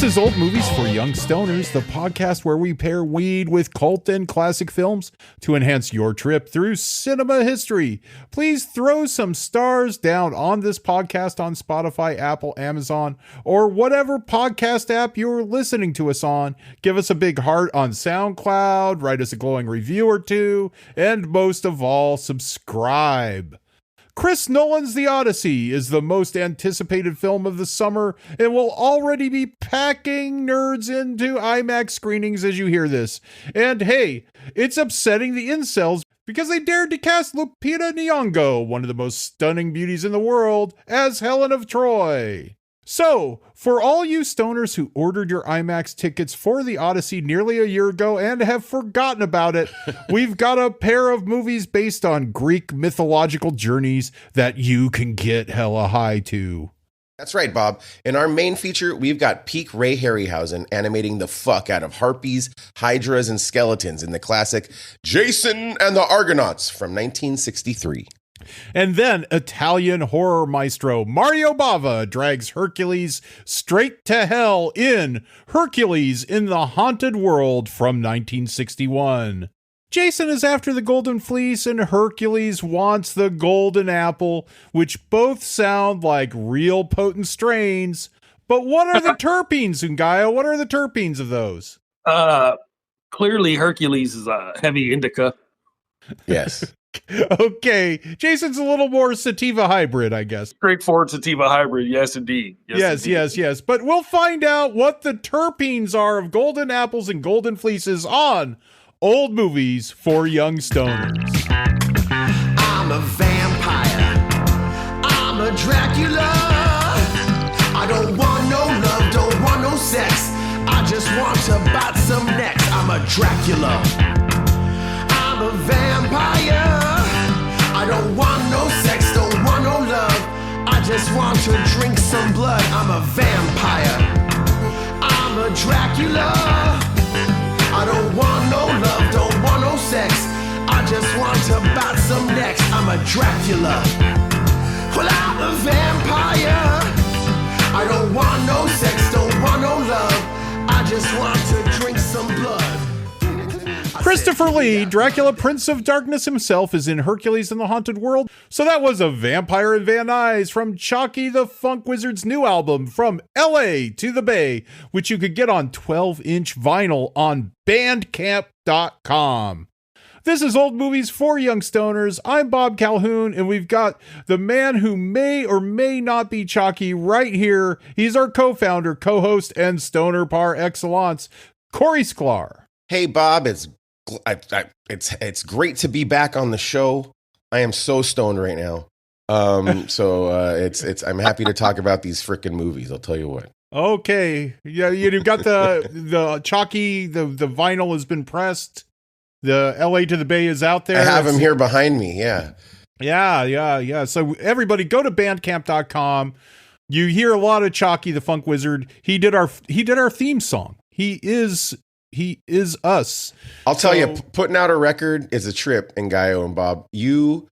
This is Old Movies for Young Stoners, the podcast where we pair weed with cult and classic films to enhance your trip through cinema history. Please throw some stars down on this podcast on Spotify, Apple, Amazon, or whatever podcast app you're listening to us on. Give us a big heart on SoundCloud, write us a glowing review or two, and most of all, subscribe. Chris Nolan's The Odyssey is the most anticipated film of the summer and will already be packing nerds into IMAX screenings as you hear this. And hey, it's upsetting the incels because they dared to cast Lupita Nyong'o, one of the most stunning beauties in the world, as Helen of Troy. So, for all you stoners who ordered your IMAX tickets for The Odyssey nearly a year ago and have forgotten about it, we've got a pair of movies based on Greek mythological journeys that you can get hella high to. That's right, Bob. In our main feature, we've got peak Ray Harryhausen animating the fuck out of harpies, hydras, and skeletons in the classic Jason and the Argonauts from 1963. And then Italian horror maestro Mario Bava drags Hercules straight to hell in Hercules in the Haunted World from 1961. Jason is after the Golden Fleece and Hercules wants the Golden Apple, which both sound like real potent strains. But what are the terpenes, Ngaio? What are the terpenes of those? Clearly Hercules is a heavy indica. Yes. Okay, Jason's a little more sativa hybrid, I guess. Straightforward sativa hybrid, yes indeed. Yes. But we'll find out what the terpenes are of golden apples and golden fleeces on Old Movies for Young Stoners. I'm a vampire. I'm a Dracula. I don't want no love, don't want no sex. I just want to bite some necks. I'm a Dracula. I'm a vampire. I don't want no sex, don't want no love. I just want to drink some blood. I'm a vampire. I'm a Dracula. I don't want no love, don't want no sex. I just want to bite some necks. I'm a Dracula. Well, I'm a vampire. I don't want no sex, don't want no love. I just want to drink some blood. Christopher Lee, Dracula, Prince of Darkness himself, is in Hercules in the Haunted World. So that was A Vampire in Van Nuys from Chalky the Funk Wizard's new album, From LA to the Bay, which you could get on 12-inch vinyl on bandcamp.com. This is Old Movies for Young Stoners. I'm Bob Calhoun, and we've got the man who may or may not be Chalky right here. He's our co-founder, co-host, and stoner par excellence, Cory Sklar. Hey, Bob, it's great to be back on the show. I am so stoned right now. I'm happy to talk about these frickin' movies. I'll tell you what. Okay. Yeah, you've got the Chalky, the vinyl has been pressed. The LA to the Bay is out there. I have him here behind me. Yeah. Yeah. So everybody go to bandcamp.com. You hear a lot of Chalky the Funk Wizard. He did our theme song. He is us. I'll tell you, putting out a record is a trip. And Ngaio and Bob, it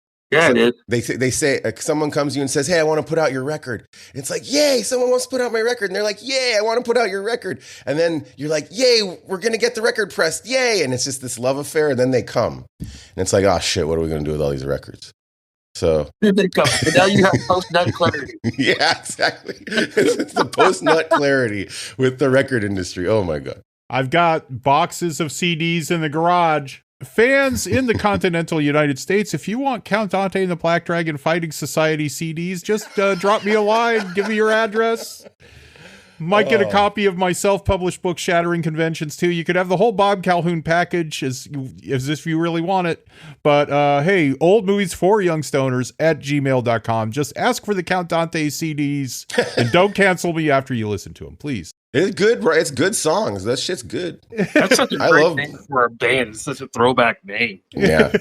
is. They say someone comes to you and says, "Hey, I want to put out your record." And it's like, "Yay! Someone wants to put out my record." And they're like, "Yay! I want to put out your record." And then you're like, "Yay! We're gonna get the record pressed! Yay!" And it's just this love affair. And then they come, and it's like, "Oh shit! What are we gonna do with all these records?" So then they come. And now you have post-nut clarity. Yeah, exactly. It's the post-nut clarity with the record industry. Oh my god. I've got boxes of CDs in the garage. Fans in the continental United States, if you want Count Dante and the Black Dragon Fighting Society CDs, just drop me a line, give me your address. Might get a copy of my self-published book, Shattering Conventions, too. You could have the whole Bob Calhoun package as if you really want it. But, hey, Old Movies for Young Stoners at gmail.com. Just ask for the Count Dante CDs and don't cancel me after you listen to them, please. It's good, bro. It's good songs. That shit's good. That's such a great name for a band. It's such a throwback name. Yeah.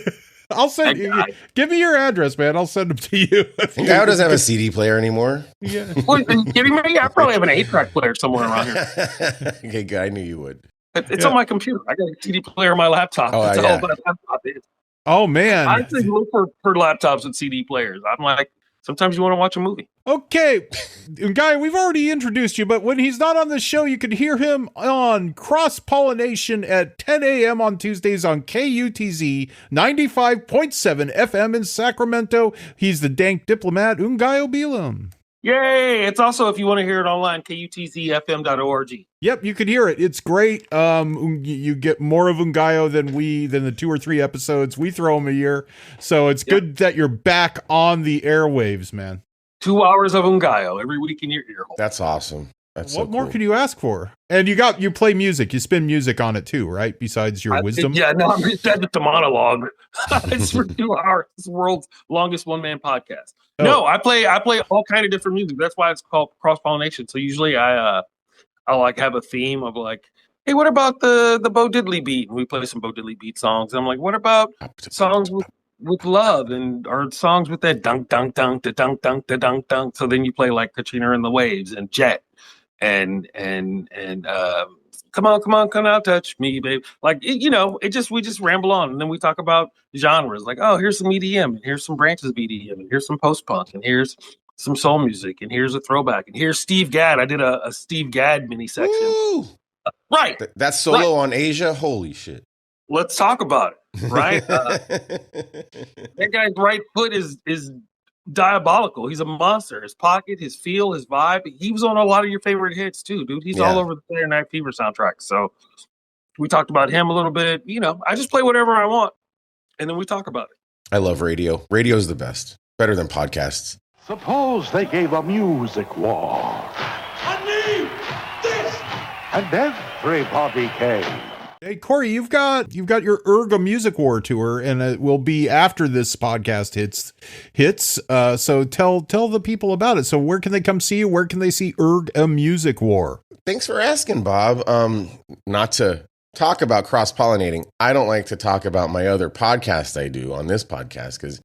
I'll send you. Give me your address, man. I'll send them to you. Ngaio doesn't have a CD player anymore. Yeah. Well, give me. I probably have an 8-track player somewhere around here. Okay, good. I knew you would. It's on my computer. I got a CD player on my laptop. That's all my laptop is. Oh man. I think look for laptops with CD players. I'm like, Sometimes you want to watch a movie. Okay, Guy, we've already introduced you, but when he's not on the show, you can hear him on Cross Pollination at 10 a.m. on Tuesdays on KUTZ 95.7 FM in Sacramento. He's the dank diplomat, Ngaio Bealum. Yay! It's also, if you want to hear it online, kutzfm.org. Yep, you can hear it. It's great. You get more of Ngaio than the 2 or 3 episodes we throw him a year. So it's good that you're back on the airwaves, man. 2 hours of Ngaio every week in your ear hole. That's awesome. That's what more could you ask for? And you play music. You spin music on it too, right? Besides your wisdom. I'm just the monologue. It's for 2 hours. It's the world's longest one-man podcast. Oh. No, I play all kind of different music. That's why it's called cross pollination. So usually I'll like have a theme of like, hey, what about the Bo Diddley beat? And we play some Bo Diddley beat songs. And I'm like, what about songs with love or songs with that dunk dunk dunk the dunk dunk the dunk dunk? So then you play like Katrina and the Waves and Jet and come on out, touch me, babe. Like we just ramble on, and then we talk about genres. Like, oh, here's some EDM, and here's some branches of EDM, and here's some post punk, and here's some soul music, and here's a throwback, and here's Steve Gadd. I did a Steve Gadd mini section. Right, that's solo on Asia. Holy shit! Let's talk about it. Right, that guy's right foot is diabolical. He's a monster. His pocket, his feel, his vibe. He was on a lot of your favorite hits too, dude. He's all over the Saturday Night Fever soundtrack. So we talked about him a little bit. I just play whatever I want, and then we talk about it. I love radio. Radio's the best. Better than podcasts. Suppose they gave a music war. I need this. And everybody came. Hey, Cory, you've got your Erga Music War tour, and it will be after this podcast hits. So tell the people about it. So where can they come see you? Where can they see Erga Music War? Thanks for asking, Bob. Not to talk about cross-pollinating, I don't like to talk about my other podcast I do on this podcast because,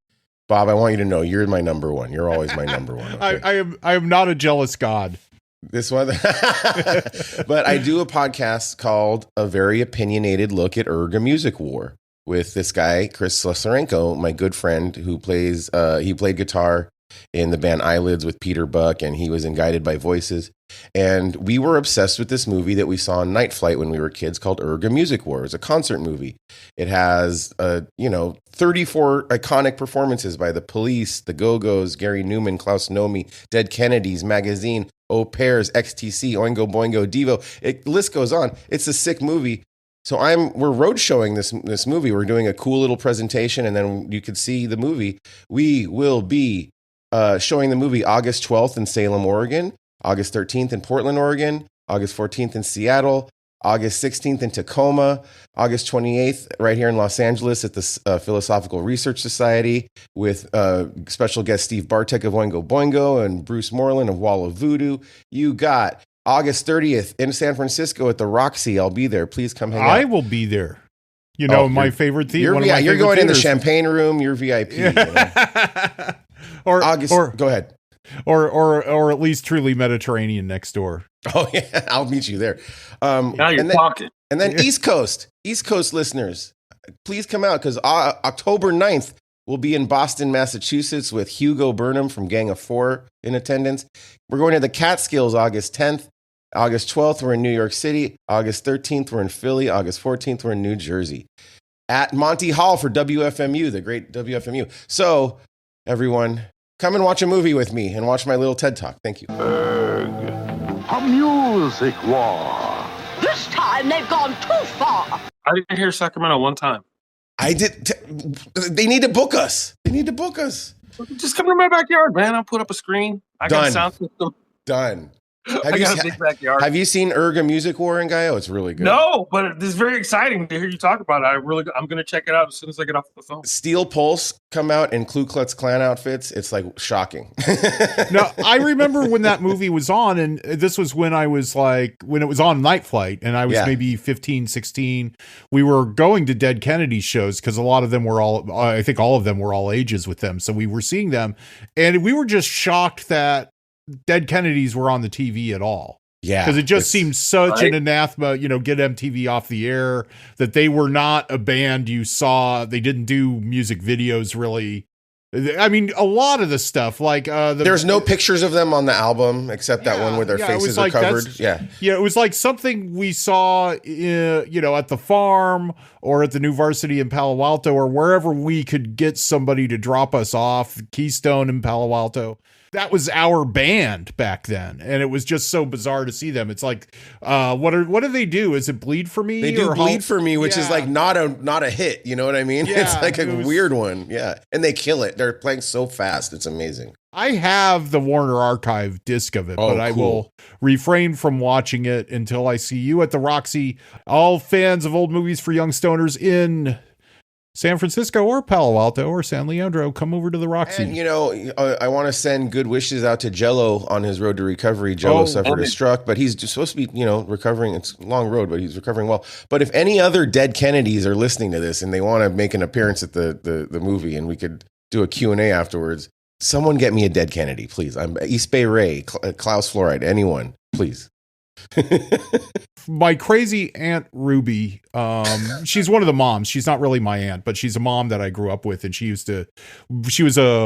Bob, I want you to know you're my number one. You're always my number one. Okay? I am not a jealous god. This one, but I do a podcast called A Very Opinionated Look at Erga Music War with this guy, Chris Slesarenko, my good friend who plays, he played guitar in the band Eyelids with Peter Buck, and he was in Guided by Voices. And we were obsessed with this movie that we saw in Night Flight when we were kids called Erga Music War. It's a concert movie. It has, 34 iconic performances by the Police, the Go-Go's, Gary Newman, Klaus Nomi, Dead Kennedys, Magazine, Au Pairs, XTC, Oingo Boingo, Devo. The list goes on. It's a sick movie. So we're road showing this movie. We're doing a cool little presentation, and then you could see the movie. We will be showing the movie August 12th in Salem, Oregon, August 13th in Portland, Oregon, August 14th in Seattle, August 16th in Tacoma, August 28th right here in Los Angeles at the Philosophical Research Society with special guest Steve Bartek of Oingo Boingo and Bruce Moreland of Wall of Voodoo. You got August 30th in San Francisco at the Roxy. I'll be there. Please come hang out. I will be there. My favorite theater. You're going in the champagne room. You're VIP. Yeah. Go ahead. Or at least truly Mediterranean next door. Oh yeah, I'll meet you there. Now you're talking. And then East Coast listeners, please come out because October 9th we'll be in Boston, Massachusetts with Hugo Burnham from Gang of Four in attendance. We're going to the Catskills August 10th. August 12th, we're in New York City. August 13th, we're in Philly. August 14th, we're in New Jersey. At Monty Hall for WFMU, the great WFMU. So, everyone, come and watch a movie with me and watch my little TED Talk. Thank you. A music war. This time they've gone too far. I didn't hear Sacramento one time. I did. They need to book us. Just come to my backyard, man. I'll put up a screen. I got a sound system. Done. I got a big backyard. Have you seen Erga Music War in Ngaio? It's really good. No, but it's very exciting to hear you talk about it. I'm going to check it out as soon as I get off the phone. Steel Pulse come out in Ku Klux Klan outfits. It's like shocking. No, I remember when that movie was on, and this was when it was on Night Flight, and I was maybe 15, 16. We were going to Dead Kennedy shows because a lot of them were I think all of them were all ages with them. So we were seeing them, and we were just shocked that Dead Kennedys were on the TV at all. Yeah. Because it just seemed such an anathema, get MTV off the air, that they were not a band you saw. They didn't do music videos really I mean, a lot of the stuff, like there's no pictures of them on the album except that one where their faces are covered. Yeah, it was like something we saw, at the farm or at the new varsity in Palo Alto or wherever we could get somebody to drop us off. Keystone in Palo Alto. That was our band back then, and it was just so bizarre to see them. It's like, what do they do? Is it Bleed for Me? They do Bleed for Me, which is like not a hit. You know what I mean? Yeah, it's like a weird one. Yeah, and they kill it. They're playing so fast. It's amazing. I have the Warner Archive disc of it, but I will refrain from watching it until I see you at the Roxy. All fans of old movies for young stoners in San Francisco or Palo Alto or San Leandro, come over to the Roxy. And, I want to send good wishes out to Jello on his road to recovery. Jello suffered a stroke, but he's just supposed to be, recovering. It's a long road, but he's recovering well. But if any other dead Kennedys are listening to this and they want to make an appearance at the movie and we could do a Q&A afterwards, someone get me a dead Kennedy, please. I'm East Bay Ray, Klaus Fluoride, anyone, please. My crazy Aunt Ruby, she's one of the moms. She's not really my aunt, but she's a mom that I grew up with, and she was a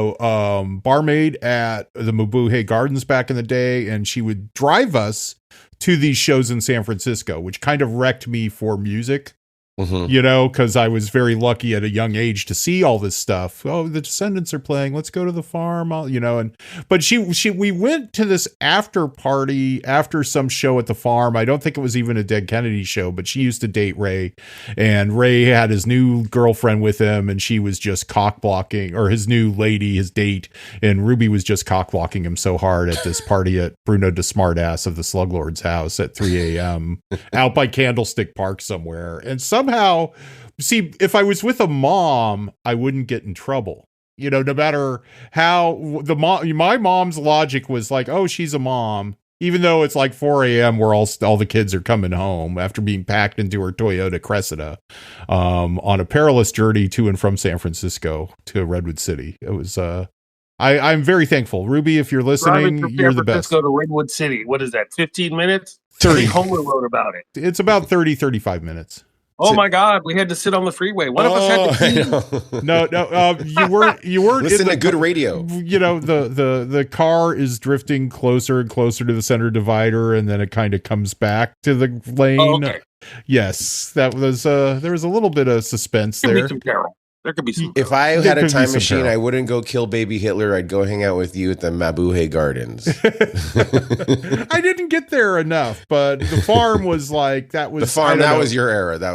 barmaid at the Mabuhay Gardens back in the day, and she would drive us to these shows in San Francisco, which kind of wrecked me for music. Because I was very lucky at a young age to see all this stuff. Oh, the Descendants are playing. Let's go to the farm. But we went to this after party after some show at the farm. I don't think it was even a Dead Kennedy show, but she used to date Ray, and Ray had his new girlfriend with him, and she was just cock blocking, or his new lady, his date, and Ruby was just cock blocking him so hard at this party at Bruno de Smartass of the Sluglord's house at 3 a.m. out by Candlestick Park somewhere, and somehow, see, if I was with a mom, I wouldn't get in trouble. No matter how my mom's logic was like, oh, she's a mom, even though it's like 4 a.m. where all the kids are coming home after being packed into her Toyota Cressida on a perilous journey to and from San Francisco to Redwood City. It was, I'm very thankful. Ruby, if you're listening, you're the best. Go to Redwood City. What is that, 15 minutes? 30. Homer wrote about it. It's about 35 minutes. Oh my God, we had to sit on the freeway. One of us had to pee. No, you weren't. Listen to good radio. The car is drifting closer and closer to the center divider, and then it kind of comes back to the lane. Oh, okay. Yes, that was there was a little bit of suspense there. There could be some peril. There could be some. If I had a time machine, I wouldn't go kill baby Hitler. I'd go hang out with you at the Mabuhay Gardens. I didn't get there enough, but the farm was like, that was... The farm, that was your era. That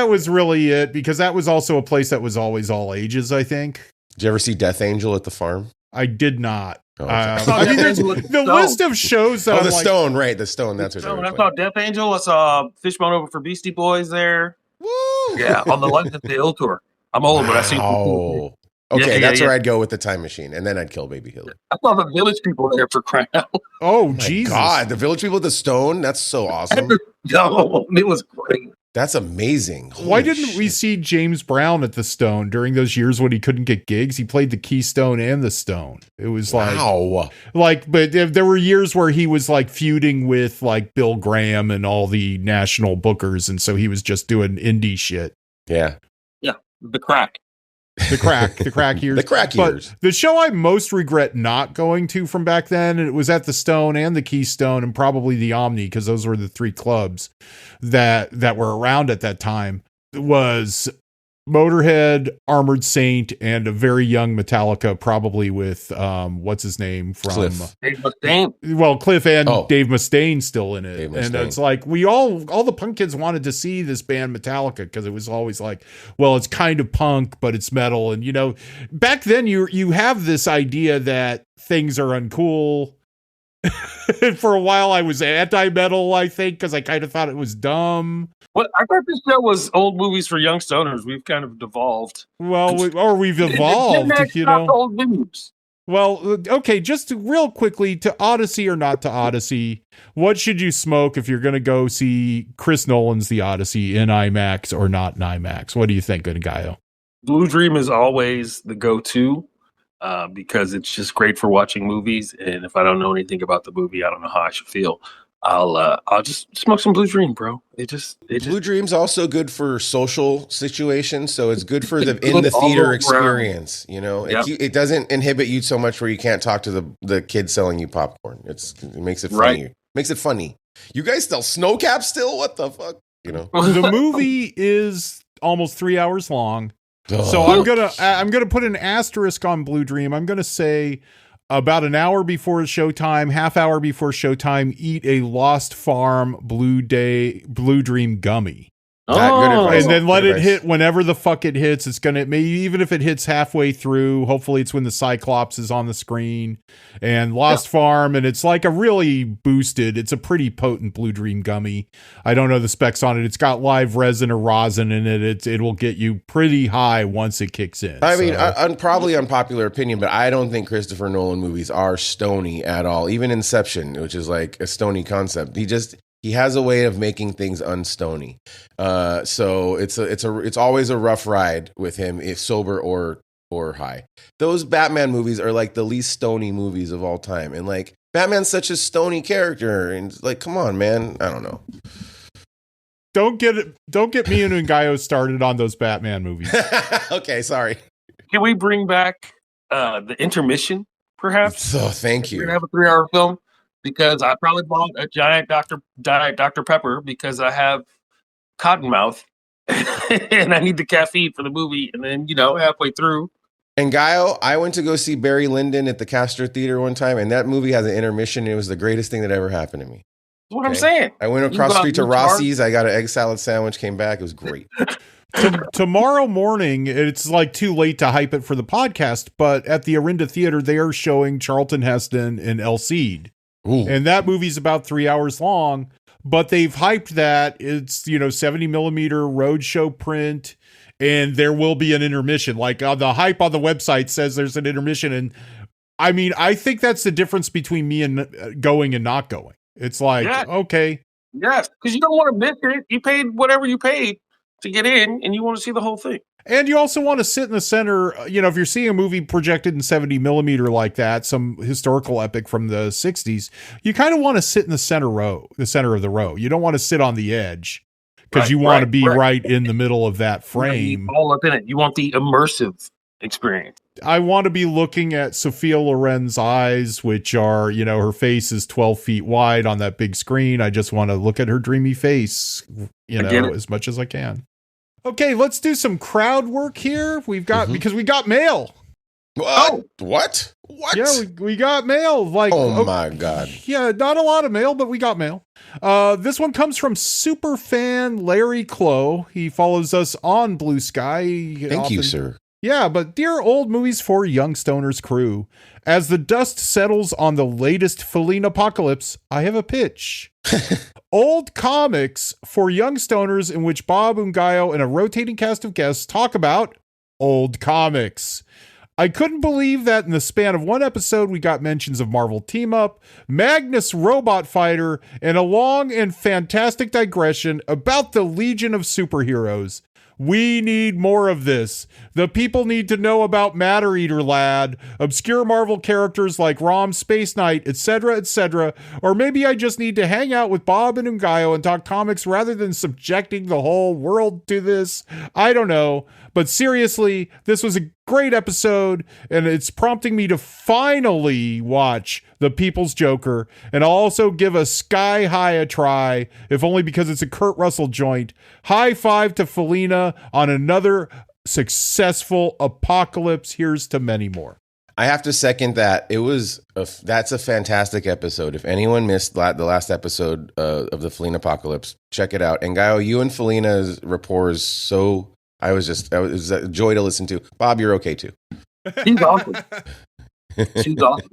was really it, because that was also a place that was always all ages, I think. Did you ever see Death Angel at the farm? I did not. Oh, okay. I mean, the list of shows that the Stone, right? The Stone, that's what I saw Death Angel. I saw Fishbone Over for Beastie Boys there. Woo! Yeah, on the Life of the Ill tour. I'm old, but I see. Oh, okay, that's where I'd go with the time machine, and then I'd kill baby Hitler. I saw the Village People there for crying out. Oh, Jesus! God, the Village People at the Stone. That's so awesome. No, it was great. That's amazing. Why didn't we see James Brown at the Stone during those years when he couldn't get gigs? He played the Keystone and the Stone. It was but there were years where he was like feuding with like Bill Graham and all the national bookers, and so he was just doing indie shit. Yeah. The crack years. The crack years. But the show I most regret not going to from back then, and it was at the Stone and the Keystone and probably the Omni, because those were the three clubs that were around at that time, was Motorhead, Armored Saint, and a very young Metallica, probably with what's his name from Cliff. Dave Mustaine. Well, Cliff and Dave Mustaine still in it. Dave And Mustaine. it's like all the punk kids wanted to see this band Metallica, because it was always like, well, it's kind of punk, but it's metal. And back then you have this idea that things are uncool. For a while I was anti-metal, I think, because I kind of thought it was dumb. Well, I thought this show was old movies for young stoners. We've kind of devolved. Well, we've evolved, Old movies. Well, okay, just real quickly, to Odyssey or not to Odyssey, what should you smoke if you're going to go see Chris Nolan's The Odyssey in IMAX or not in IMAX? What do you think, Ngaio? Blue Dream is always the go-to because it's just great for watching movies. And if I don't know anything about the movie, I don't know how I should feel. I'll just smoke some Blue Dream, bro. Blue Dream's also good for social situations, so it's good for the in the theater experience. You know, it doesn't inhibit you so much where you can't talk to the kid selling you popcorn. It makes it funny. Right. Makes it funny. You guys sell snow caps still? What the fuck? You know, the movie is almost 3 hours long, so I'm gonna put an asterisk on Blue Dream. I'm gonna say about an hour before showtime, half hour before showtime, eat a Lost Farm Blue Dream gummy. And then let it hit whenever the fuck it hits. It's gonna, maybe even if it hits halfway through, hopefully it's when the Cyclops is on the screen. And Lost Farm, and it's like a really boosted, it's a pretty potent Blue Dream gummy. I don't know the specs on it. It's got live resin or rosin in it. It will get you pretty high once it kicks in. I mean, probably unpopular opinion, but I don't think Christopher Nolan movies are stony at all. Even Inception, which is like a stony concept, he has a way of making things unstony. So it's always a rough ride with him, if sober or high. Those Batman movies are like the least stony movies of all time. And like Batman's such a stony character, and like, come on, man. I don't know. Don't get me and Ngaio started on those Batman movies. Okay, sorry. Can we bring back the intermission, perhaps? So thank you. We're gonna have a 3-hour film. Because I probably bought a giant Dr. Pepper because I have cotton mouth and I need the caffeine for the movie. And then, halfway through. And Ngaio, I went to go see Barry Lyndon at the Castro Theater one time, and that movie has an intermission. It was the greatest thing that ever happened to me. That's what I'm saying. I went across the street to Rossi's. I got an egg salad sandwich, came back. It was great. Tomorrow morning, it's like too late to hype it for the podcast, but at the Orinda Theater, they are showing Charlton Heston and El Cid. Ooh. And that movie's about 3 hours long, but they've hyped that it's, 70 millimeter roadshow print, and there will be an intermission. Like the hype on the website says there's an intermission. And I mean, I think that's the difference between me and going and not going. It's like, okay. Yes, because you don't want to miss it. You paid whatever you paid to get in, and you want to see the whole thing. And you also want to sit in the center, if you're seeing a movie projected in 70 millimeter like that, some historical epic from the 60s, you kind of want to sit in the center of the row. You don't want to sit on the edge because you want to be right in the middle of that frame. All up in it. You want the immersive experience. I want to be looking at Sophia Loren's eyes, which are, her face is 12 feet wide on that big screen. I just want to look at her dreamy face, as much as I can. Okay, let's do some crowd work here. We've got because we got mail. What? What? Yeah, we got mail. Like, my God. Yeah, not a lot of mail, but we got mail. This one comes from super fan Larry Clow. He follows us on Blue Sky. Thank you, sir. Yeah, but dear old movies for young stoners crew, as the dust settles on the latest Feline apocalypse, I have a pitch. Old comics for young stoners in which Bob, Ngaio, and a rotating cast of guests talk about old comics. I couldn't believe that in the span of one episode, we got mentions of Marvel Team Up, Magnus Robot Fighter, and a long and fantastic digression about the Legion of Superheroes. We need more of this. The people need to know about Matter Eater Lad, obscure Marvel characters like Rom, Space Knight, etc., etc. Or maybe I just need to hang out with Bob and Ngaio and talk comics rather than subjecting the whole world to this. I don't know. But seriously, this was a great episode, and it's prompting me to finally watch The People's Joker, and I'll also give a Sky High a try, if only because it's a Kurt Russell joint. High five to Felina on another successful apocalypse. Here's to many more. I have to second that. That's a fantastic episode. If anyone missed the last episode of the Felina apocalypse, check it out. And Ngaio, you and Felina's rapport is so... it was a joy to listen to. Bob, you're okay too. She's awesome. She's awesome.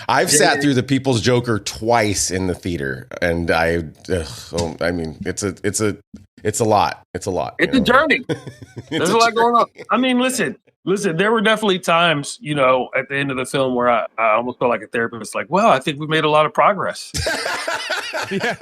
I've sat through The People's Joker twice in the theater, and it's a lot. It's a lot. It's a journey. There's a lot going on. I mean, listen. There were definitely times, at the end of the film where I almost felt like a therapist. Like, well, I think we made a lot of progress. Yeah.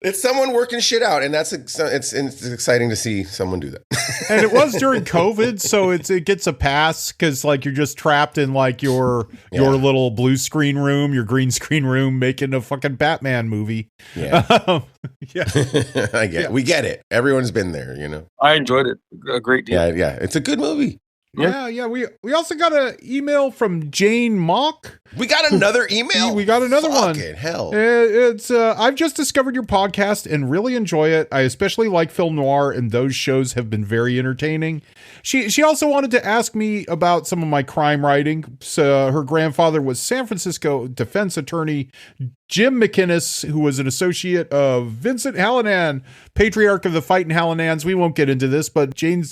It's someone working shit out, and it's exciting to see someone do that. And it was during COVID, so it gets a pass because like you're just trapped in like your little blue screen room, your green screen room, making a fucking Batman movie. Yeah, yeah. I get it. We get it. Everyone's been there, you know. I enjoyed it a great deal. Yeah. It's a good movie. Yeah. We also got an email from Jane Mock. We got another email. We got another one. Fucking hell. It's I've just discovered your podcast and really enjoy it. I especially like film noir, and those shows have been very entertaining. She also wanted to ask me about some of my crime writing. So her grandfather was San Francisco defense attorney Jim McInnes, who was an associate of Vincent Hallinan, patriarch of the fighting Hallinans. We won't get into this, but Jane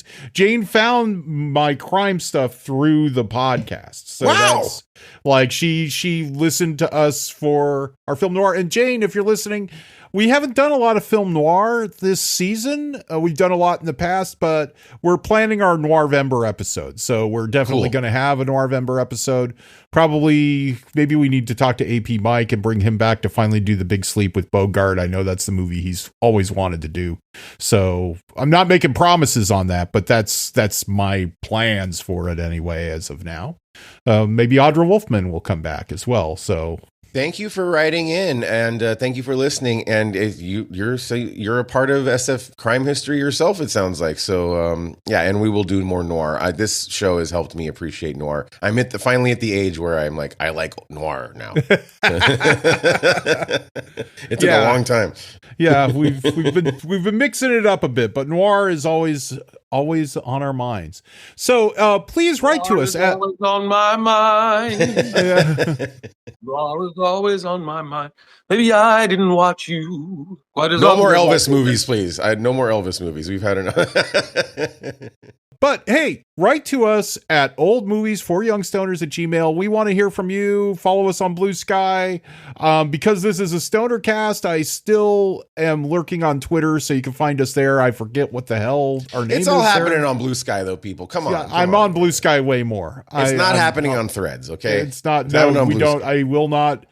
found my crime stuff through the podcast. So that's like she listened to us for our film noir. And Jane, if you're listening, we haven't done a lot of film noir this season. We've done a lot in the past, but we're planning our Noirvember episode. So we're definitely going to have a Noirvember episode. Probably, maybe we need to talk to AP Mike and bring him back to finally do The Big Sleep with Bogart. I know that's the movie he's always wanted to do. So I'm not making promises on that, but that's my plans for it anyway, as of now. Maybe Audra Wolfman will come back as well. So thank you for writing in, and thank you for listening. And you're a part of SF crime history yourself, it sounds like. So and we will do more noir. This show has helped me appreciate noir. I'm finally at the age where I'm like, I like noir now. It took a long time. Yeah, we've been mixing it up a bit, but noir is always on our minds. So please write to us at always on my mind. Noir is always on my mind. Maybe I didn't watch you. No more Elvis movies, please. No more Elvis movies. We've had enough. But hey, write to us at oldmovies4youngstoners@gmail.com. We want to hear from you. Follow us on Blue Sky. Because this is a stoner cast, I still am lurking on Twitter, so you can find us there. I forget what the hell our name is. It's all happening there. on Blue Sky, though, people. Come on. I'm on Blue Sky way more. It's not happening on Threads, okay? It's not. No, we don't. I will not.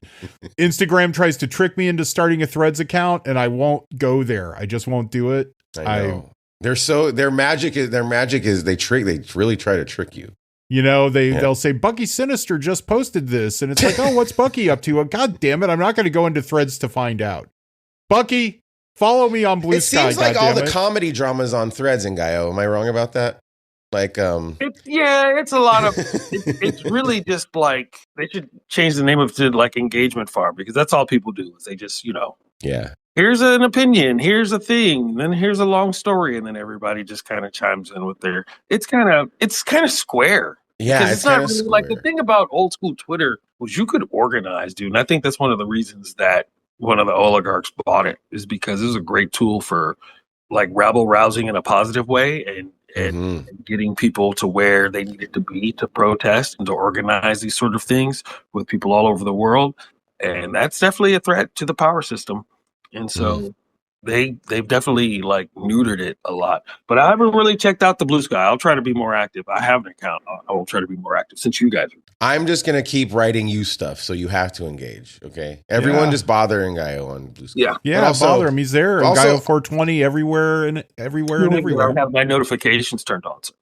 Instagram tries to trick me into starting a Threads account, and I won't go there. I just won't do it. I know. Their magic is they really try to trick you. You know, they'll say Bucky Sinister just posted this, and it's like, oh, what's Bucky up to? God damn it, I'm not going to go into Threads to find out. Bucky, follow me on Blue Sky. It seems like all the comedy dramas on Threads in Ngaio. Am I wrong about that? Like, it's a lot of. It's really just like they should change the name of it to like Engagement Farm, because that's all people do is they just here's an opinion, here's a thing, then here's a long story, and then everybody just kind of chimes in with their. It's kind of square. Yeah, it's not really like the thing about old school Twitter was you could organize, dude. And I think that's one of the reasons that one of the oligarchs bought it, is because it was a great tool for like rabble rousing in a positive way and getting people to where they needed to be to protest and to organize these sort of things with people all over the world. And that's definitely a threat to the power system. And so they've definitely like neutered it a lot. But I haven't really checked out the Blue Sky. I'll try to be more active. I have an account. I will try to be more active since you guys are. I'm just going to keep writing you stuff, so you have to engage, okay? Everyone just bothering Ngaio on Blue Sky. Yeah, bother him. He's there. Ngaio 420 everywhere and everywhere. I have my notifications turned on. So.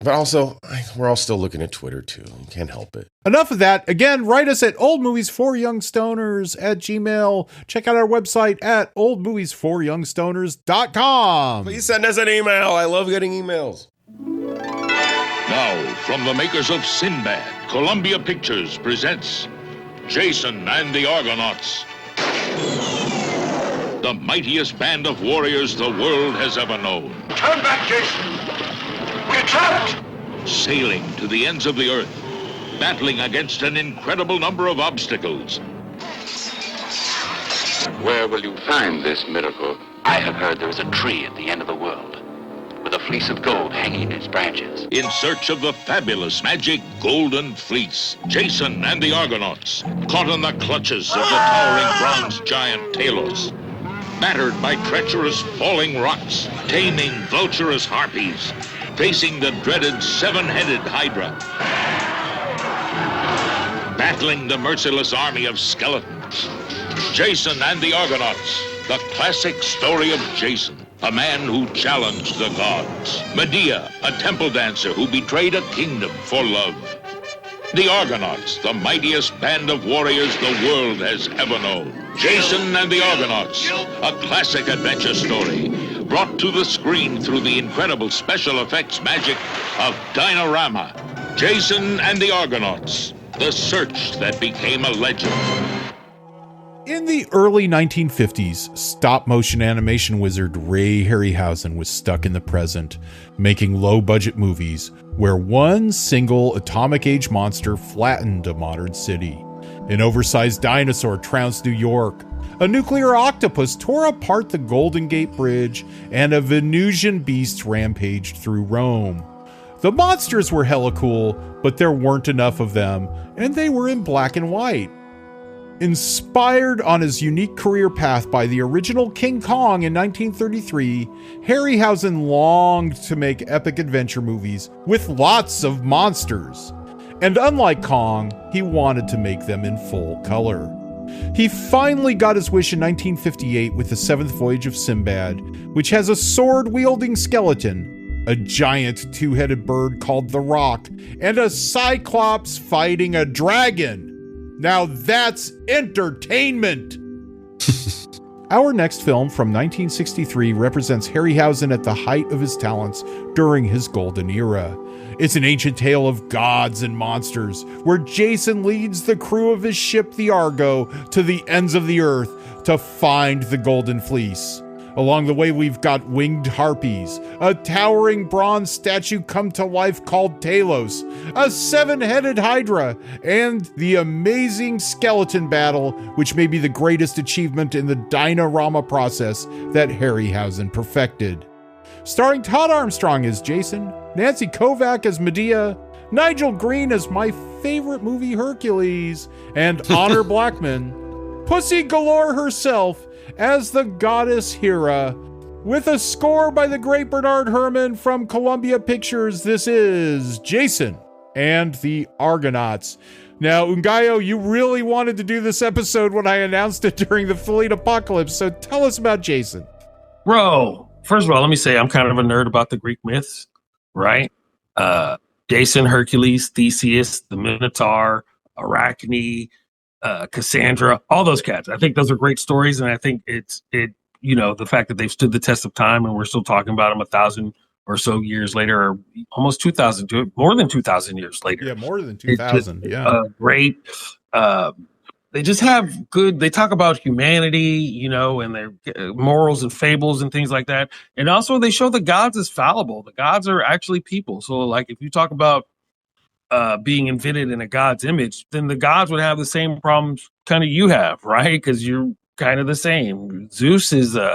But also, we're all still looking at Twitter, too. You can't help it. Enough of that. Again, write us at oldmovies4youngstoners@gmail.com. Check out our website at oldmovies4youngstoners.com. Please send us an email. I love getting emails. Now, from the makers of Sinbad, Columbia Pictures presents Jason and the Argonauts. The mightiest band of warriors the world has ever known. Turn back, Jason. We're trapped. Sailing to the ends of the earth, battling against an incredible number of obstacles. Where will you find this miracle? I have heard there is a tree at the end of the world, with a fleece of gold hanging in its branches. In search of the fabulous magic Golden Fleece, Jason and the Argonauts, caught in the clutches of the towering bronze giant Talos. Battered by treacherous falling rocks, taming vulturous harpies, facing the dreaded seven-headed Hydra, battling the merciless army of skeletons. Jason and the Argonauts, the classic story of Jason, a man who challenged the gods. Medea, a temple dancer who betrayed a kingdom for love. The Argonauts, the mightiest band of warriors the world has ever known. Jason and the Argonauts, a classic adventure story, brought to the screen through the incredible special effects magic of Dinorama. Jason and the Argonauts, the search that became a legend. In the early 1950s, stop-motion animation wizard Ray Harryhausen was stuck in the present, making low-budget movies where one single atomic-age monster flattened a modern city. An oversized dinosaur trounced New York, a nuclear octopus tore apart the Golden Gate Bridge, and a Venusian beast rampaged through Rome. The monsters were hella cool, but there weren't enough of them, and they were in black and white. Inspired on his unique career path by the original King Kong in 1933, Harryhausen longed to make epic adventure movies with lots of monsters. And unlike Kong, he wanted to make them in full color. He finally got his wish in 1958 with The Seventh Voyage of Sinbad, which has a sword-wielding skeleton, a giant two-headed bird called the Rock, and a cyclops fighting a dragon. Now that's entertainment! Our next film from 1963 represents Harryhausen at the height of his talents during his golden era. It's an ancient tale of gods and monsters, where Jason leads the crew of his ship, the Argo, to the ends of the earth to find the Golden Fleece. Along the way, we've got winged harpies, a towering bronze statue come to life called Talos, a seven-headed Hydra, and the amazing skeleton battle, which may be the greatest achievement in the Dinorama process that Harryhausen perfected. Starring Todd Armstrong as Jason, Nancy Kovac as Medea, Nigel Green as my favorite movie Hercules, and Honor Blackman, Pussy Galore herself as the goddess Hera. With a score by the great Bernard Herrmann from Columbia Pictures, this is Jason and the Argonauts. Now, Ngaio, you really wanted to do this episode when I announced it during the Fleet Apocalypse, so tell us about Jason. Bro, first of all, let me say I'm kind of a nerd about the Greek myths, right? Jason, Hercules, Theseus, the Minotaur, Arachne, Cassandra, all those cats. I think those are great stories, and I think the fact that they've stood the test of time and we're still talking about them 1,000 or so years later, or almost 2,000, more than 2,000 years later. Yeah, more than 2,000. Great. They just have good. They talk about humanity, and their morals and fables and things like that. And also, they show the gods as fallible. The gods are actually people. So, like, if you talk about being invented in a god's image, then the gods would have the same problems kind of you have, right? Because you're kind of the same. Zeus is an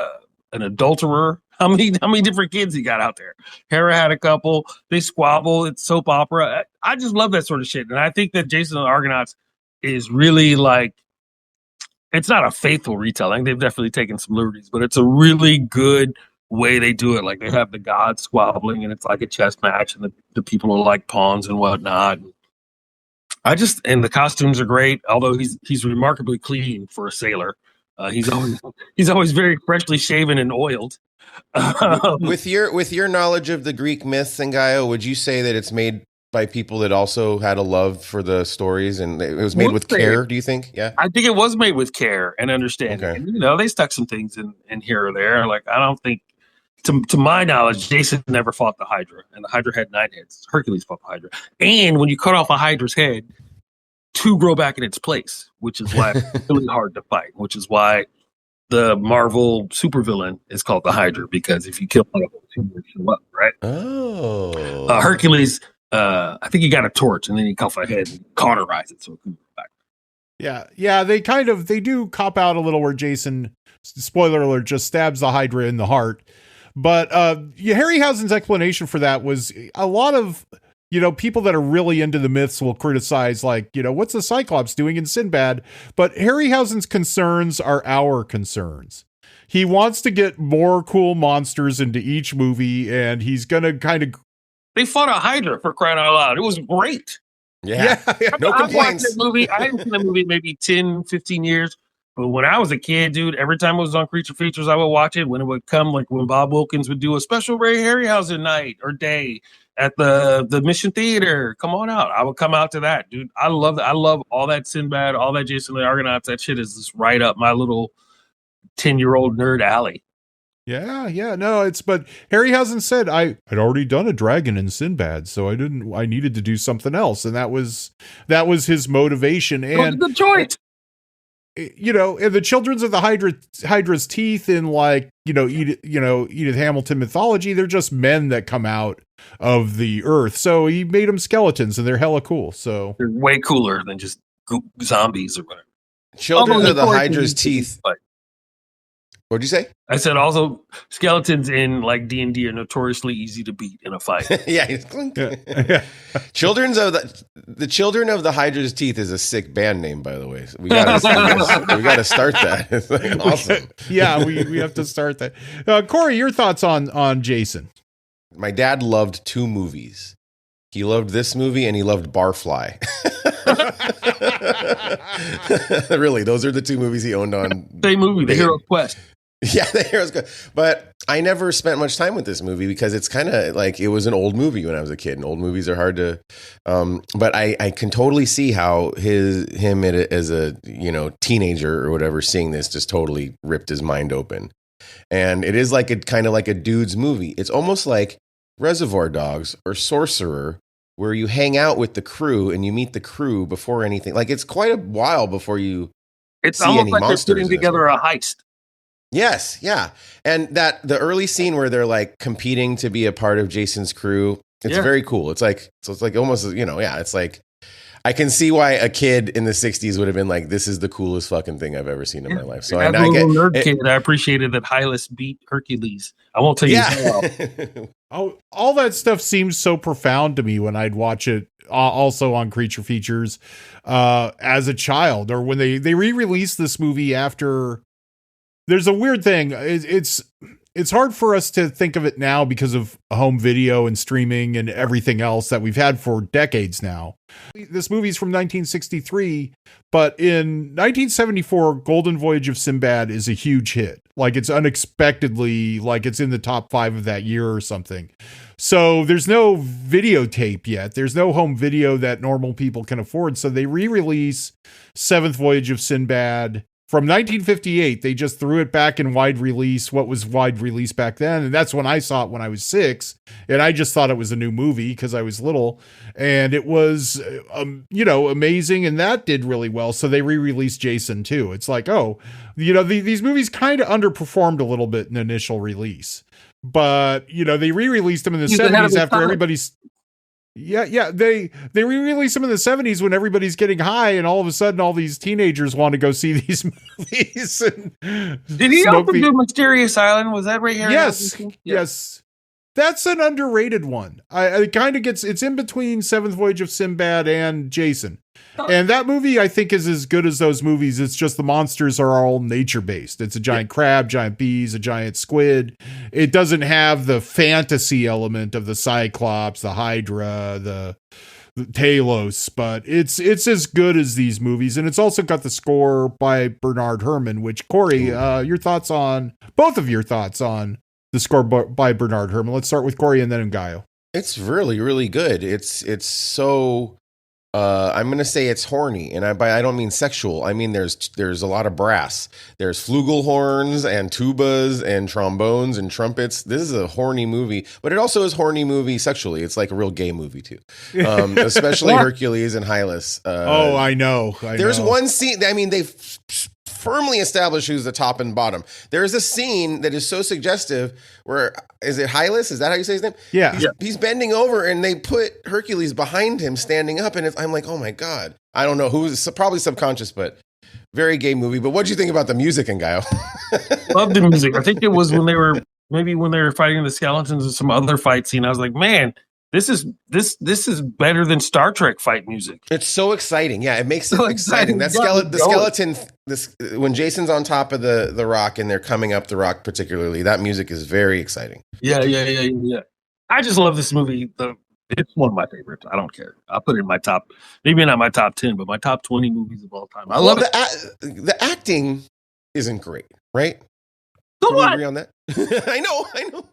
adulterer. How many different kids he got out there? Hera had a couple. They squabble. It's soap opera. I just love that sort of shit. And I think that Jason and the Argonauts is really like, it's not a faithful retelling. They've definitely taken some liberties, but it's a really good way they do it. Like, they have the gods squabbling and it's like a chess match, and the people are like pawns and whatnot. And the costumes are great, although he's remarkably clean for a sailor. He's always very freshly shaven and oiled. With your knowledge of the Greek myths, Ngaio, would you say that it's made by people that also had a love for the stories, and it was made with care, do you think? Yeah, I think it was made with care and understanding. Okay. And, they stuck some things in here or there. Like, I don't think, to my knowledge, Jason never fought the Hydra, and the Hydra had 9 heads. Hercules fought the Hydra. And when you cut off a Hydra's head, 2 grow back in its place, which is why it's really hard to fight, which is why the Marvel supervillain is called the Hydra, because if you kill one of them, 2 will show up, right? Oh. Hercules, I think he got a torch, and then he cut off a head and cauterize it so it couldn't go back. Yeah, they do cop out a little where Jason, spoiler alert, just stabs the Hydra in the heart. But Harryhausen's explanation for that was a lot of, people that are really into the myths will criticize, like, what's the Cyclops doing in Sinbad? But Harryhausen's concerns are our concerns. He wants to get more cool monsters into each movie, and he's going to kind of... They fought a Hydra, for crying out loud. It was great. Yeah. No I've watched complaints. that movie. I haven't seen that movie in maybe 10, 15 years. But when I was a kid, dude, every time it was on Creature Features, I would watch it. When it would come, like when Bob Wilkins would do a special Ray Harryhausen night or day at the Mission Theater, come on out. I would come out to that, dude. I love that. I love all that Sinbad, all that Jason and the Argonauts. That shit is just right up my little 10-year-old nerd alley. Yeah, no, but Harryhausen said I'd already done a dragon in Sinbad, so I needed to do something else, and that was his motivation. And the choice. You know, and the children's of the Hydra's teeth in, like, Edith Hamilton mythology, they're just men that come out of the earth. So he made them skeletons, and they're hella cool. So they're way cooler than just zombies or whatever. Children of the Hydra's teeth. What'd you say? I said also skeletons in like D&D are notoriously easy to beat in a fight. Yeah. Children of the Hydra's teeth is a sick band name, by the way. We gotta start that. It's like awesome. Yeah, we have to start that. Cory, your thoughts on Jason? My dad loved two movies. He loved this movie and he loved Barfly. Really, those are the two movies he owned on. Same movie, The Hero's Quest. Yeah, The Hero's Quest. But I never spent much time with this movie because it's kind of like it was an old movie when I was a kid, and old movies are hard to. But I can totally see how him as a teenager or whatever, seeing this just totally ripped his mind open. And it is like a kind of like a dude's movie. It's almost like Reservoir Dogs or Sorcerer, where you hang out with the crew and you meet the crew before anything. Like, it's quite a while before you. It's see almost any like they're putting together a heist. Yes, yeah. And that the early scene where they're like competing to be a part of Jason's crew, it's very cool. It's like almost, it's like I can see why a kid in the 60s would have been like, this is the coolest fucking thing I've ever seen in my life. So as a little nerd kid, I appreciated that Hylas beat Hercules. I won't tell you how. All that stuff seems so profound to me when I'd watch it also on Creature Features as a child, or when they re-released this movie after. There's a weird thing. It's hard for us to think of it now because of home video and streaming and everything else that we've had for decades now. This movie's from 1963, but in 1974, Golden Voyage of Sinbad is a huge hit. Like, it's unexpectedly, like, it's in the top 5 of that year or something. So there's no videotape yet. There's no home video that normal people can afford. So they re-release Seventh Voyage of Sinbad from 1958. They just threw it back in wide release, what was wide release back then. And that's when I saw it when I was 6. And I just thought it was a new movie because I was little. And it was, amazing. And that did really well. So they re-released Jason too. It's like, these movies kind of underperformed a little bit in the initial release. But, they re-released them in the 70s after everybody's... Yeah. They re-release them in the 70s when everybody's getting high, and all of a sudden all these teenagers want to go see these movies. Did he also do Mysterious Island? Was that right here? Yes. That's an underrated one. I kind of it's in between Seventh Voyage of Sinbad and Jason. And that movie, I think, is as good as those movies. It's just the monsters are all nature-based. It's a giant crab, giant bees, a giant squid. It doesn't have the fantasy element of the Cyclops, the Hydra, the Talos, but it's as good as these movies. And it's also got the score by Bernard Herrmann, which, Cory, both of your thoughts on the score by Bernard Herrmann. Let's start with Cory and then Ngaio. It's really, really good. It's so... I'm going to say it's horny, and I don't mean sexual. I mean there's a lot of brass. There's flugelhorns and tubas and trombones and trumpets. This is a horny movie, but it also is horny movie sexually. It's like a real gay movie too, especially Hercules and Hylas. I know. There's one scene. I mean, they've firmly established who's the top and bottom. There's a scene that is so suggestive where, is it Hylas? Is that how you say his name? Yeah. He's bending over and they put Hercules behind him standing up, and I'm like, oh my God. I don't know who's, probably subconscious, but very gay movie. But what do you think about the music, Ngaio? Love the music. I think it was when they were fighting the skeletons and some other fight scene. I was like, man, this is better than Star Trek fight music. It's so exciting. Yeah, it makes it exciting. That skeleton, when Jason's on top of the rock and they're coming up the rock, particularly, that music is very exciting. Yeah. I just love this movie. It's one of my favorites. I don't care. I'll put it in my top, maybe not my top 10, but my top 20 movies of all time. I love it. The acting isn't great, right? So Can we what? agree on that? I know.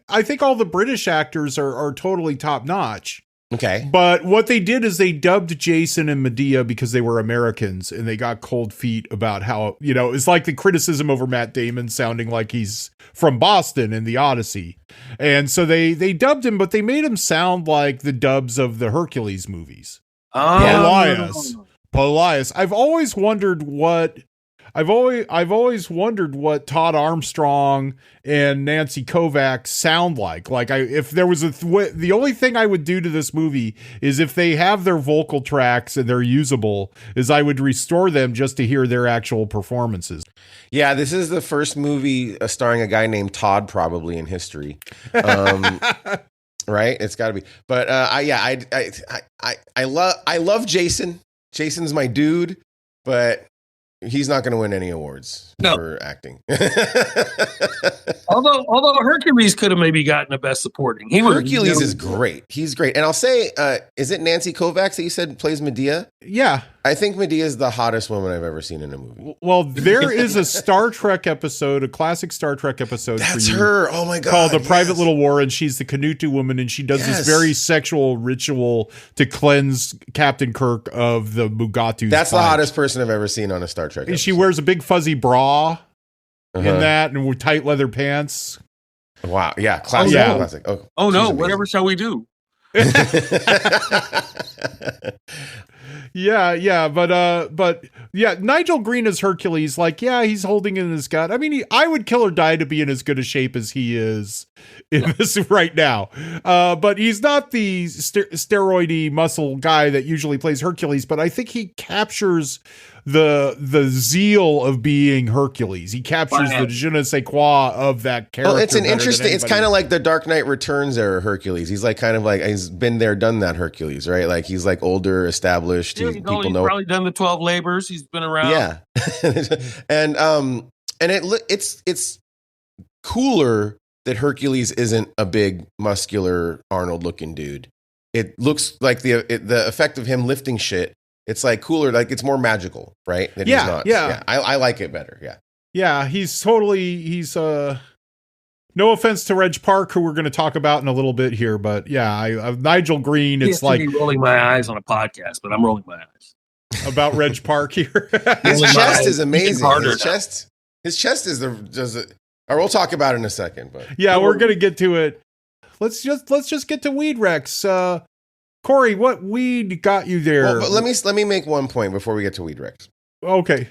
I think all the British actors are totally top notch. Okay. But what they did is they dubbed Jason and Medea because they were Americans, and they got cold feet about how, it's like the criticism over Matt Damon sounding like he's from Boston in the Odyssey. And so they dubbed him, but they made him sound like the dubs of the Hercules movies. Polias. I've always wondered what Todd Armstrong and Nancy Kovacs sound like. Like, if there was the only thing I would do to this movie is if they have their vocal tracks and they're usable, is I would restore them just to hear their actual performances. Yeah, this is the first movie starring a guy named Todd, probably in history. Right? It's got to be. But I love Jason. Jason's my dude, but he's not going to win any awards for acting. although Hercules could have maybe gotten a best supporting. Hercules is great. He's great. And I'll say, is it Nancy Kovacs that you said plays Medea? Yeah. I think Medea is the hottest woman I've ever seen in a movie. Well, there is a Star Trek episode, a classic Star Trek episode. That's her. Oh my God. Called The Private Little War. And she's the Canutu woman. And she does this very sexual ritual to cleanse Captain Kirk of the Mugatu's. That's the hottest person I've ever seen on a Star Trek episode. She wears a big fuzzy bra in that and with tight leather pants. Wow. Yeah. Classic. Oh, no. Classic. Oh no. Whatever shall we do? Yeah, but Nigel Green as Hercules, he's holding in his gut. I mean, I would kill or die to be in as good a shape as he is in this right now. But he's not the steroidy muscle guy that usually plays Hercules, but I think he captures the zeal of being Hercules. He captures the je ne sais quoi of that character. Well, it's an interesting, it's kind of like the Dark Knight Returns era Hercules. He's like kind of like, he's been there, done that Hercules, right? Like he's like older, established. He's probably done the 12 labors. He's been around. Yeah. and it's cooler that Hercules isn't a big muscular Arnold looking dude. It looks like the effect of him lifting shit. It's like cooler, like it's more magical, right? That he's not. Yeah. I like it better. Yeah. Yeah, he's no offense to Reg Park, who we're going to talk about in a little bit here, but yeah, Nigel Green, it's like rolling my eyes on a podcast, but I'm rolling my eyes about Reg Park here. His chest is amazing. His chest is or we'll talk about it in a second, but yeah, we're going to get to it. Let's just get to Weed Rex. Cory, what weed got you there? Well, but let me make one point before we get to Weed Rex. Okay.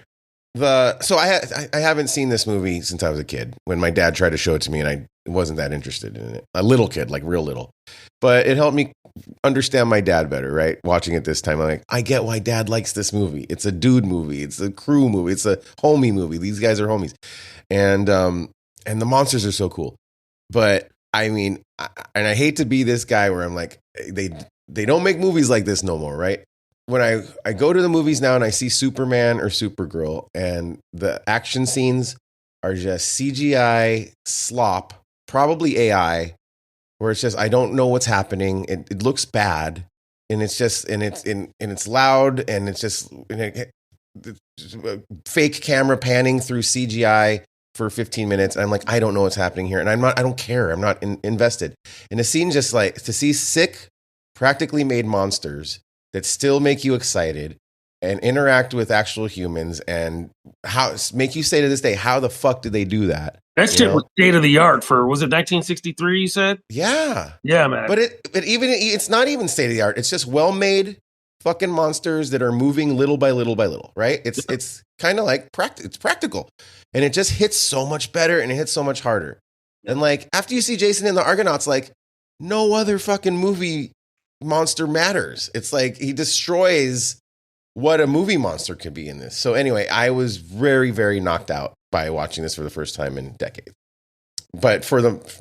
So I haven't seen this movie since I was a kid, when my dad tried to show it to me and I wasn't that interested in it. A little kid, like real little. But it helped me understand my dad better, right? Watching it this time, I'm like, I get why dad likes this movie. It's a dude movie. It's a crew movie. It's a homie movie. These guys are homies. And the monsters are so cool. But I mean, I hate to be this guy where I'm like, they don't make movies like this no more, right? When I go to the movies now and I see Superman or Supergirl and the action scenes are just CGI slop, probably AI, where it's just, I don't know what's happening. It looks bad, and it's just, and it's loud, and it's just fake camera panning through CGI for 15 minutes. And I'm like, I don't know what's happening here. And I don't care. I'm not invested in a scene. Just like to see sick, practically made monsters that still make you excited and interact with actual humans, and make you say to this day, how the fuck did they do that? That shit was state of the art for, was it 1963 you said? Yeah. Yeah, man. But it's not even state of the art. It's just well-made fucking monsters that are moving little by little by little, right? It's kind of like it's practical. And it just hits so much better, and it hits so much harder. And like after you see Jason and the Argonauts, like no other fucking movie monster matters. It's like he destroys what a movie monster could be in this. So anyway, I was very, very knocked out by watching this for the first time in decades, but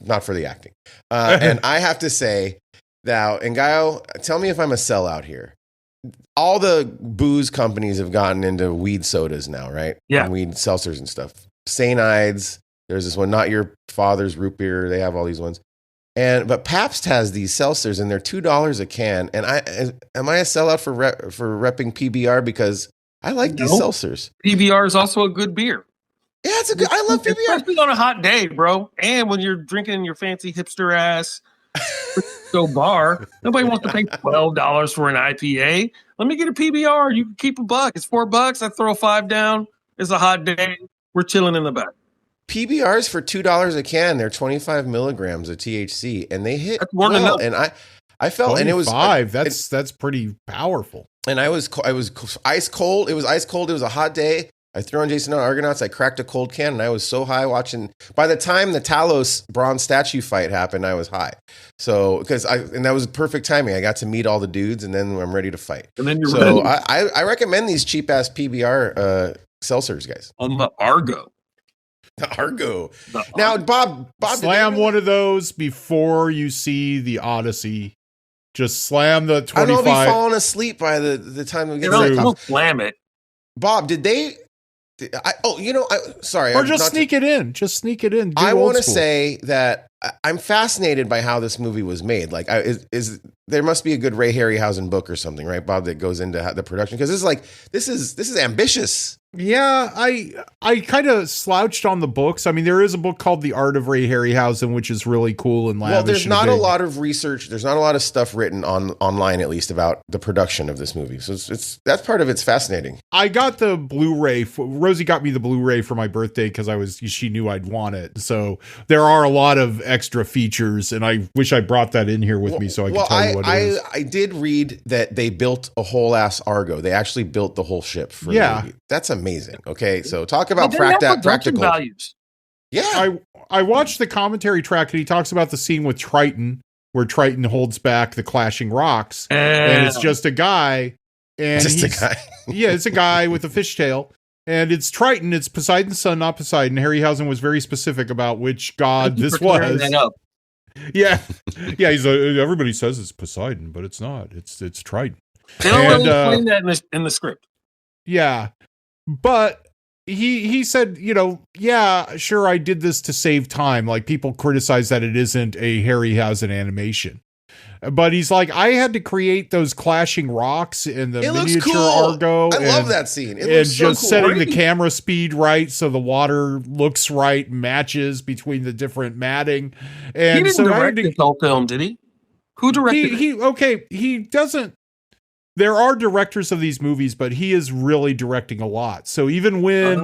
not for the acting. And I have to say that, Ngaio, tell me if I'm a sellout here. All the booze companies have gotten into weed sodas now, right? Yeah. And weed seltzers and stuff. Saint Ides. There's this one, Not Your Father's Root Beer. They have all these ones. But Pabst has these seltzers, and they're $2 a can. And am I a sellout for repping PBR because I like these seltzers? PBR is also a good beer. Yeah, it's a good. I love PBR, especially on a hot day, bro. And when you're drinking in your fancy hipster ass bar, nobody wants to pay $12 for an IPA. Let me get a PBR. You can keep $1. It's $4. I throw 5 down. It's a hot day. We're chilling in the back. PBRs for $2 a can. They're 25 milligrams of THC, and they hit well. And I felt, and it was 5. That's pretty powerful. And I was ice cold. It was ice cold. It was a hot day. I threw on Jason and the Argonauts. I cracked a cold can, and I was so high watching. By the time the Talos bronze statue fight happened, I was high. So and that was perfect timing. I got to meet all the dudes, and then I'm ready to fight. And then you're ready. I recommend these cheap ass PBR seltzers, guys. On the Argo. The Argo. Now, Bob, slam one of those before you see the Odyssey. Just slam the 25. I don't know if he's falling asleep by the time we get to don't slam it. Bob, did they? Sorry. Or just sneak it in. Just sneak it in. I want to say that I'm fascinated by how this movie was made. Like, there must be a good Ray Harryhausen book or something, right, Bob, that goes into the production? Because this is ambitious. Yeah, I kind of slouched on the books. I mean, there is a book called The Art of Ray Harryhausen, which is really cool and lavish. Well, there's not a lot of research. There's not a lot of stuff written online, at least, about the production of this movie. So that's part of it's fascinating. I got the Blu-ray. Rosie got me the Blu-ray for my birthday because she knew I'd want it. So there are a lot of extra features, and I wish I brought that in here with me so I could tell you what it is. I did read that they built a whole ass Argo. They actually built the whole ship for the movie. That's amazing. Okay, so talk about practical values. Yeah, I watched the commentary track, and he talks about the scene with Triton, where Triton holds back the clashing rocks, and it's just a guy. And it's a guy with a fishtail, and it's Triton. It's Poseidon's son, not Poseidon. Harryhausen was very specific about which god this was. Yeah. He's everybody says it's Poseidon, but it's not. It's Triton. They don't really explain that in the script. Yeah. But he said, sure, I did this to save time. Like, people criticize that it isn't a Harryhausen animation. But he's like, I had to create those clashing rocks in the miniature cool. Argo. I love that scene. It looks so just cool. setting the camera speed right so the water looks right, matches between the different matting. And he didn't direct this whole film, did he? Who directed it? He doesn't. There are directors of these movies, but he is really directing a lot. So even when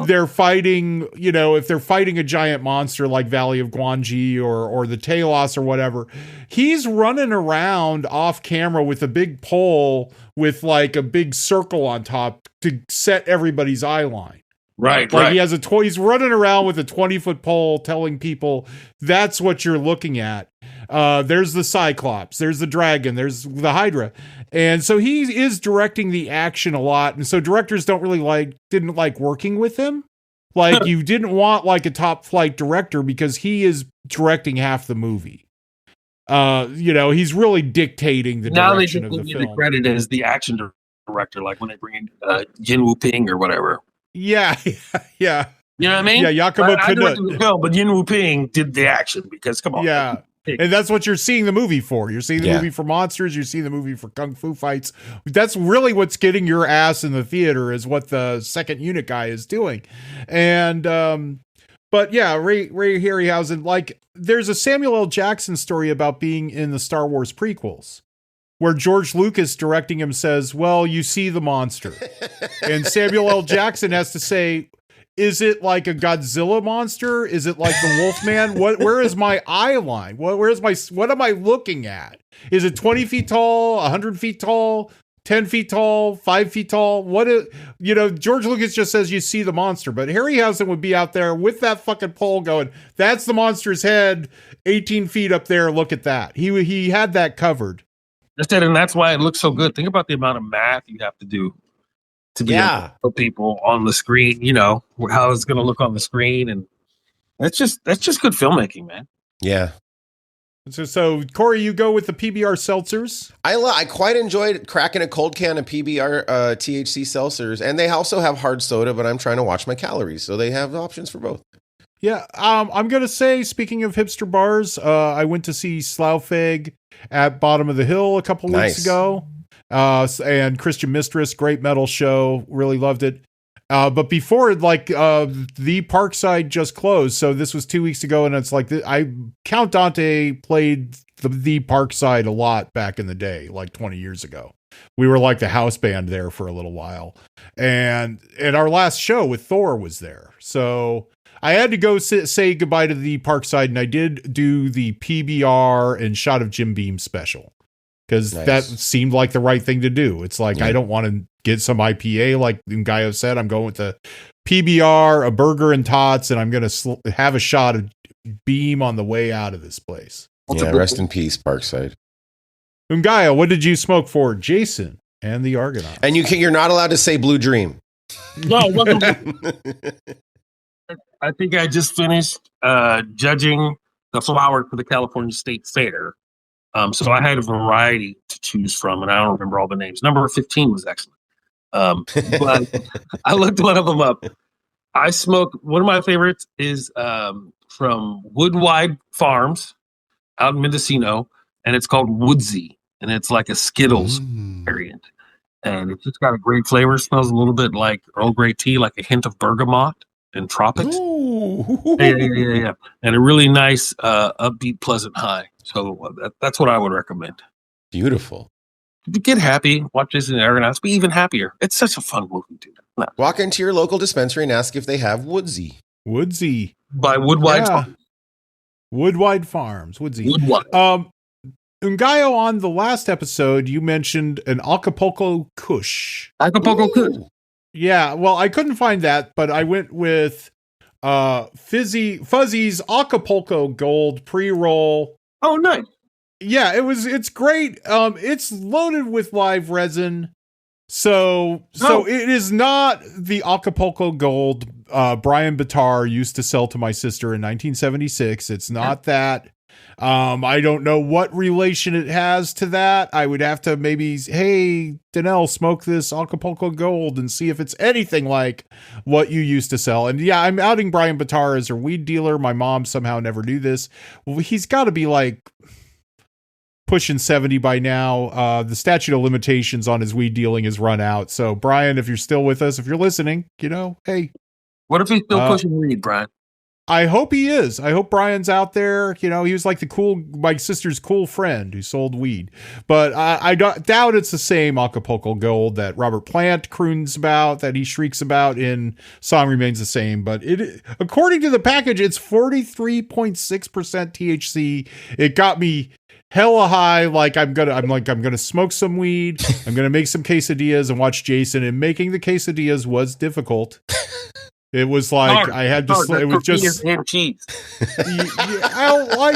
they're fighting, if they're fighting a giant monster like Valley of Guanji or the Talos or whatever, he's running around off camera with a big pole with like a big circle on top to set everybody's eye line. Right. He has he's running around with a 20-foot pole telling people that's what you're looking at. There's the Cyclops, there's the dragon, there's the Hydra. And so he is directing the action a lot. And so directors didn't like working with him. Like, you didn't want like a top flight director because he is directing half the movie. He's really dictating the direction of the film. Now they the credit as the action director, like when they bring in Yin Wu Ping or whatever. Yeah. You know what I mean? Yeah, Yakumo Kanut. But Yin Wu Ping did the action because, come on. Yeah. And that's what you're seeing the movie for. You're seeing the movie for monsters. You're seeing the movie for kung fu fights. That's really what's getting your ass in the theater is what the second unit guy is doing. And, but yeah, Ray Harryhausen, like, there's a Samuel L. Jackson story about being in the Star Wars prequels where George Lucas directing him says, well, you see the monster. And Samuel L. Jackson has to say, is it like a Godzilla monster? Is it like the Wolfman? Where is my eye line? What am I looking at? Is it 20 feet tall, 100 feet tall, 10 feet tall, 5 feet tall? George Lucas just says you see the monster, but Harryhausen would be out there with that fucking pole going, that's the monster's head, 18 feet up there. Look at that. He had that covered. And that's why it looks so good. Think about the amount of math you have to do to be able to put people on the screen, how it's going to look on the screen. And that's just good filmmaking, man. Yeah. So Cory, you go with the PBR seltzers. I quite enjoyed cracking a cold can of PBR THC seltzers, and they also have hard soda, but I'm trying to watch my calories, so they have options for both. Yeah, I'm gonna say, speaking of hipster bars, I went to see Slaufeg at Bottom of the Hill a couple weeks ago. And Christian Mistress, great metal show, really loved it. But before, like, the Parkside just closed, so this was 2 weeks ago, and it's like I Count Dante played the Parkside a lot back in the day, like 20 years ago. We were like the house band there for a little while, and our last show with Thor was there, so I had to go say goodbye to the Parkside, and I did do the PBR and Shot of Jim Beam special because that seemed like the right thing to do. It's like, I don't want to get some IPA like Ngaio said. I'm going with the PBR, a burger and tots, and I'm going to have a shot of Beam on the way out of this place. Yeah, rest in peace, Parkside. Ngaio, what did you smoke for Jason and the Argonauts? And you're not allowed to say Blue Dream. No, I think I just finished judging the flower for the California State Fair. So I had a variety to choose from, and I don't remember all the names. Number 15 was excellent. But I looked one of them up. I smoke, one of my favorites is from Woodwide Farms out in Mendocino, and it's called Woodsy, and it's like a Skittles variant. And it's just got a great flavor. It smells a little bit like Earl Grey tea, like a hint of bergamot and tropics. Yeah. And a really nice, upbeat, pleasant high. So that's what I would recommend. Beautiful. Get happy, watch Jason and the Argonauts, be even happier. It's such a fun movie, dude. No. Walk into your local dispensary and ask if they have Woodsy. By Woodwide Farms. Woodwide Farms. Woodsy. Woodwide. Ngaio, on the last episode, you mentioned an Acapulco Kush. Acapulco Kush. Yeah, well, I couldn't find that, but I went with Fuzzy's Acapulco Gold pre-roll. Oh, nice. Yeah, it's great. It's loaded with live resin. So it is not the Acapulco Gold Brian Bitar used to sell to my sister in 1976. It's not that. I don't know what relation it has to that. I would have to maybe, hey, Danelle, smoke this Acapulco Gold and see if it's anything like what you used to sell. And yeah, I'm outing Brian Bitar as a weed dealer. My mom somehow never knew this. Well, he's got to be like pushing 70 by now. The statute of limitations on his weed dealing is run out. So Brian, if you're still with us, if you're listening, hey. What if he's still pushing weed, Brian? I hope he is. I hope Brian's out there. He was like my sister's cool friend who sold weed. But I doubt it's the same Acapulco Gold that Robert Plant croons about, that he shrieks about in Song Remains the Same. But according to the package, it's 43.6% THC. It got me hella high. I'm gonna smoke some weed. I'm gonna make some quesadillas and watch Jason. And making the quesadillas was difficult. It was like I had to. It was just ham cheese. I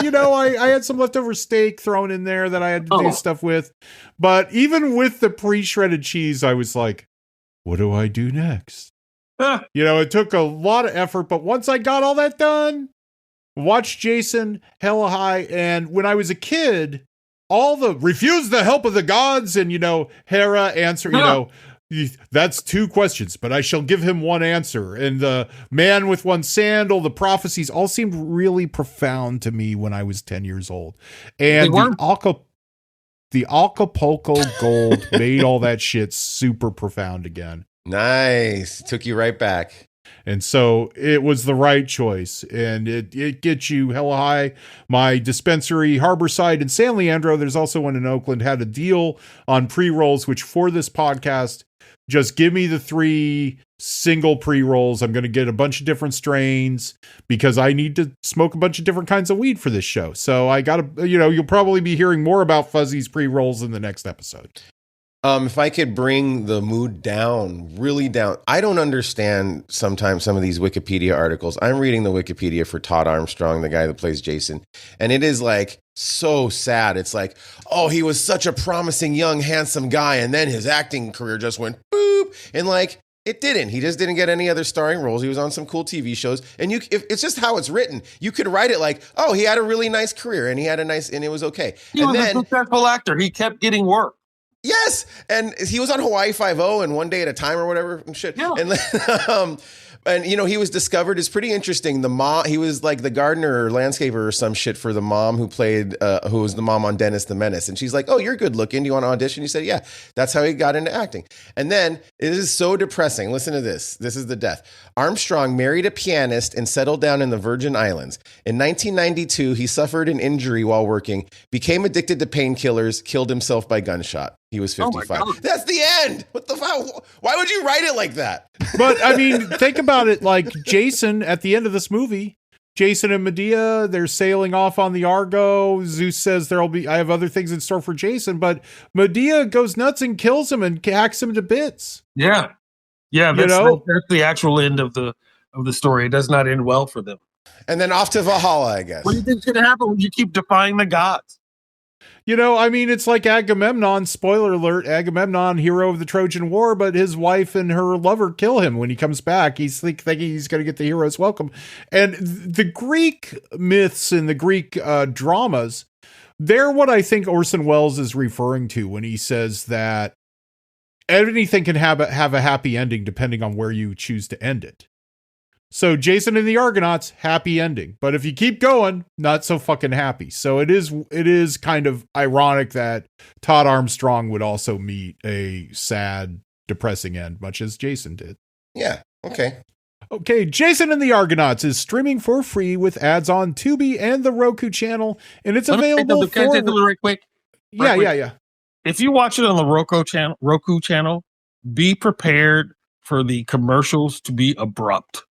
had some leftover steak thrown in there that I had to do stuff with. But even with the pre-shredded cheese, I was like, "What do I do next?" It took a lot of effort, but once I got all that done, watched Jason hella high, and when I was a kid, all the refuse the help of the gods, and Hera answer, that's 2 questions, but I shall give him one answer. And the man with one sandal, the prophecies, all seemed really profound to me when I was 10 years old. And the Acapulco Gold made all that shit super profound again. Nice. Took you right back. And so it was the right choice, and it gets you hella high. My dispensary, Harborside in San Leandro, there's also one in Oakland, had a deal on pre-rolls, which for this podcast, just give me the 3 single pre-rolls. I'm going to get a bunch of different strains because I need to smoke a bunch of different kinds of weed for this show. So I got to, you'll probably be hearing more about Fuzzy's pre-rolls in the next episode. If I could bring the mood down, really down. I don't understand sometimes some of these Wikipedia articles. I'm reading the Wikipedia for Todd Armstrong, the guy that plays Jason. And it is like so sad. It's like, oh, he was such a promising young, handsome guy. And then his acting career just went boop. And like, it didn't. He just didn't get any other starring roles. He was on some cool TV shows. And if it's just how it's written. You could write it like, oh, he had a really nice career and and it was okay. He was a successful actor. He kept getting work. Yes, and he was on Hawaii Five-0 and One Day at a Time or whatever and shit. Yeah. And you know, he was discovered. It's pretty interesting. The mom, he was like the gardener or landscaper or some shit for the mom who played, who was the mom on Dennis the Menace. And she's like, "Oh, you're good looking. Do you want to audition?" He said, "Yeah." That's how he got into acting. And then it is so depressing. Listen to this. This is the death. Armstrong married a pianist and settled down in the Virgin Islands. In 1992, he suffered an injury while working, became addicted to painkillers, killed himself by gunshot. He was 55. That's the end. What the fuck? Why would you write it like that? But I mean, think about it. Like Jason at the end of this movie, Jason and Medea, they're sailing off on the Argo. Zeus says I have other things in store for Jason, but Medea goes nuts and kills him and hacks him to bits. Yeah. That's the actual end of the story. It does not end well for them. And then off to Valhalla, I guess. What do you think's going to happen when you keep defying the gods? I mean, it's like Agamemnon, spoiler alert, Agamemnon, hero of the Trojan War, but his wife and her lover kill him when he comes back. He's thinking he's going to get the hero's welcome. And the Greek myths and the Greek dramas, they're what I think Orson Welles is referring to when he says that anything can have a happy ending depending on where you choose to end it. So Jason and the Argonauts, happy ending. But if you keep going, not so fucking happy. So it is kind of ironic that Todd Armstrong would also meet a sad, depressing end, much as Jason did. Yeah, okay. Okay, Jason and the Argonauts is streaming for free with ads on Tubi and the Roku Channel, and it's available Can I say something right quick? Yeah. If you watch it on the Roku channel, be prepared for the commercials to be abrupt.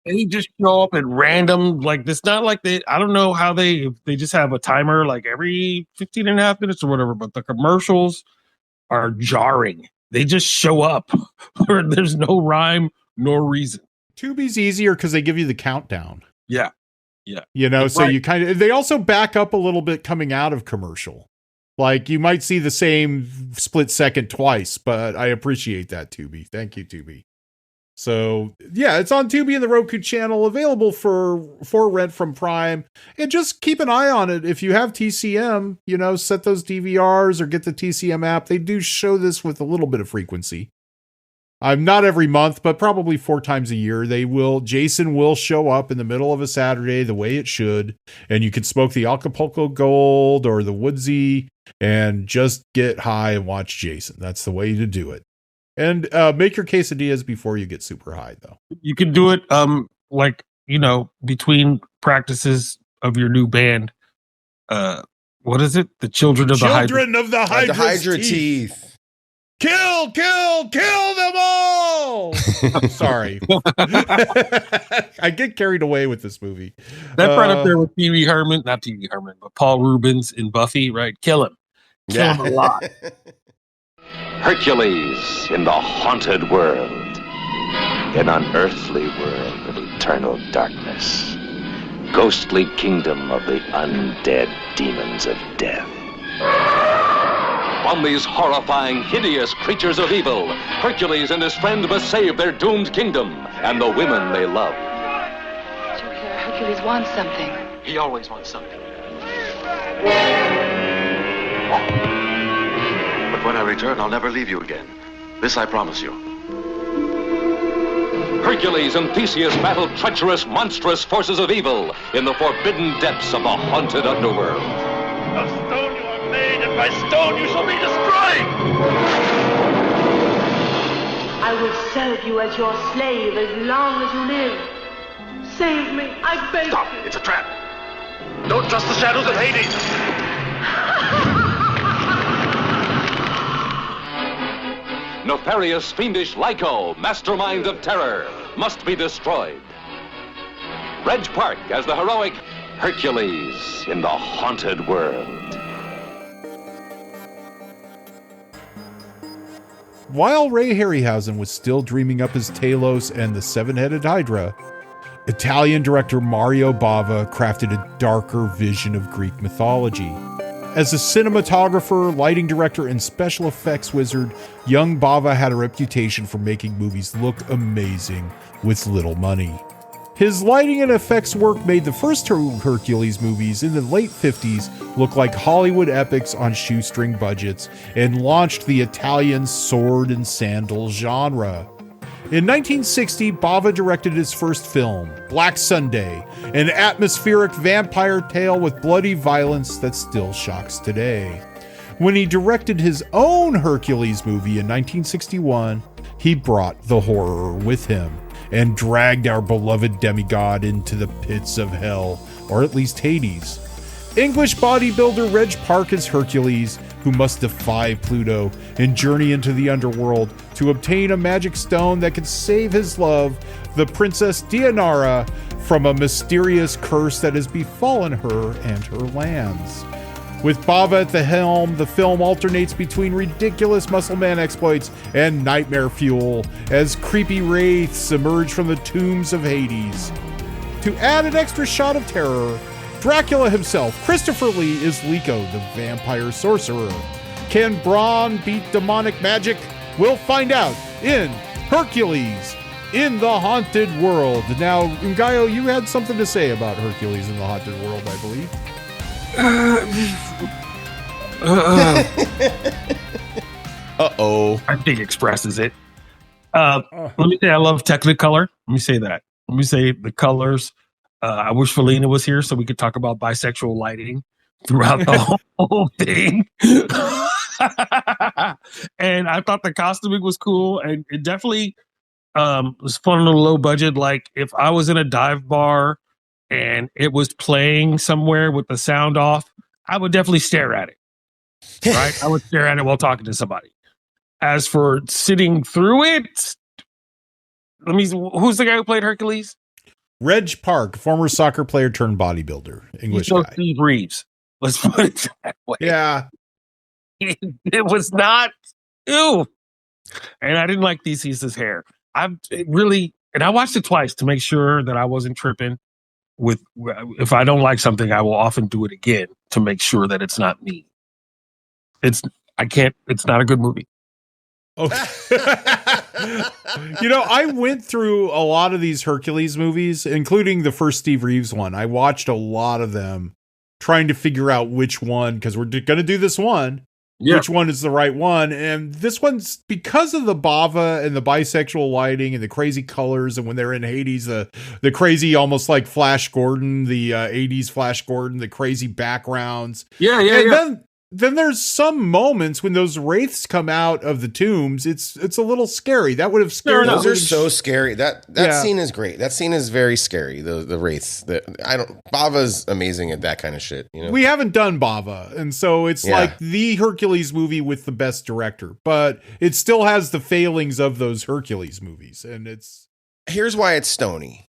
They just show up at random, like it's not like I don't know how they just have a timer like every 15 and a half minutes or whatever, but the commercials are jarring. They just show up where there's no rhyme nor reason. Tubi's easier because they give you the countdown. Yeah. So right. They also back up a little bit coming out of commercial. Like you might see the same split second twice, but I appreciate that, Tubi. Thank you, Tubi. So yeah, it's on Tubi and the Roku Channel, available for rent from Prime. And just keep an eye on it. If you have TCM, set those DVRs or get the TCM app. They do show this with a little bit of frequency. Not every month, but probably 4 times a year. Jason will show up in the middle of a Saturday the way it should. And you can smoke the Acapulco Gold or the Woodsy and just get high and watch Jason. That's the way to do it. And make your quesadillas before you get super high, though. You can do it, between practices of your new band. What is it? The Children of the Hydra. Children of the Hydra Teeth. Kill them all! Sorry. I get carried away with this movie. That right up there with not Pee Wee Herman, but Paul Rubens in Buffy, right? Kill him. Kill him a lot. Hercules in the haunted world, an unearthly world of eternal darkness, ghostly kingdom of the undead demons of death. From these horrifying, hideous creatures of evil, Hercules and his friend must save their doomed kingdom and the women they love. Did you hear? Hercules wants something. He always wants something. But when I return, I'll never leave you again. This I promise you. Hercules and Theseus battle treacherous, monstrous forces of evil in the forbidden depths of the haunted underworld. Of stone you are made, and by stone you shall be destroyed! I will serve you as your slave as long as you live. Save me, I beg you. Stop! It's a trap. Don't trust the shadows of Hades. Nefarious, fiendish Lyco, mastermind of terror, must be destroyed. Reg Park as the heroic Hercules in the haunted world. While Ray Harryhausen was still dreaming up his Talos and the seven-headed Hydra, Italian director Mario Bava crafted a darker vision of Greek mythology. As a cinematographer, lighting director, and special effects wizard, young Bava had a reputation for making movies look amazing with little money. His lighting and effects work made the first two Hercules movies in the late 50s look like Hollywood epics on shoestring budgets and launched the Italian sword and sandal genre. In 1960, Bava directed his first film, Black Sunday, an atmospheric vampire tale with bloody violence that still shocks today. When he directed his own Hercules movie in 1961, he brought the horror with him and dragged our beloved demigod into the pits of hell, or at least Hades. English bodybuilder Reg Park is Hercules, who must defy Pluto and journey into the underworld to obtain a magic stone that can save his love, the Princess Dianara, from a mysterious curse that has befallen her and her lands. With Bava at the helm, the film alternates between ridiculous muscle man exploits and nightmare fuel as creepy wraiths emerge from the tombs of Hades. To add an extra shot of terror, Dracula himself, Christopher Lee, is Liko, the vampire sorcerer. Can Brawn beat demonic magic? We'll find out in Hercules in the Haunted World. Now, Ngaio, you had something to say about Hercules in the Haunted World, I believe. Uh-oh. I think expresses it. Let me say I love Technicolor. Let me say that. Let me say the colors. I wish Felina was here so we could talk about bisexual lighting throughout the whole thing. And I thought the costuming was cool, and it definitely was fun on a low budget. Like if I was in a dive bar and it was playing somewhere with the sound off, I would definitely stare at it. Right? I would stare at it while talking to somebody. As for sitting through it, who's the guy who played Hercules? Reg Park, former soccer player turned bodybuilder, English guy. Steve Reeves. Let's put it that way. Yeah. It was not, ew. And I didn't like Theseus's hair. And I watched it twice to make sure that I wasn't tripping. If I don't like something, I will often do it again to make sure that it's not me. It's not a good movie. Oh. I went through a lot of these Hercules movies, including the first Steve Reeves one. I watched a lot of them trying to figure out which one, because we're going to do this one. Yeah. Which one is the right one? And this one's, because of the Bava and the bisexual lighting and the crazy colors, and when they're in Hades, the crazy, almost like Flash Gordon, the 80s Flash Gordon, the crazy backgrounds. Yeah. Then there's some moments when those wraiths come out of the tombs. It's a little scary. That would have scared. Those are so scary. That scene is great. That scene is very scary. The wraiths. Bava's amazing at that kind of shit. We haven't done Bava, and so it's like the Hercules movie with the best director, but it still has the failings of those Hercules movies. And here's why it's stony.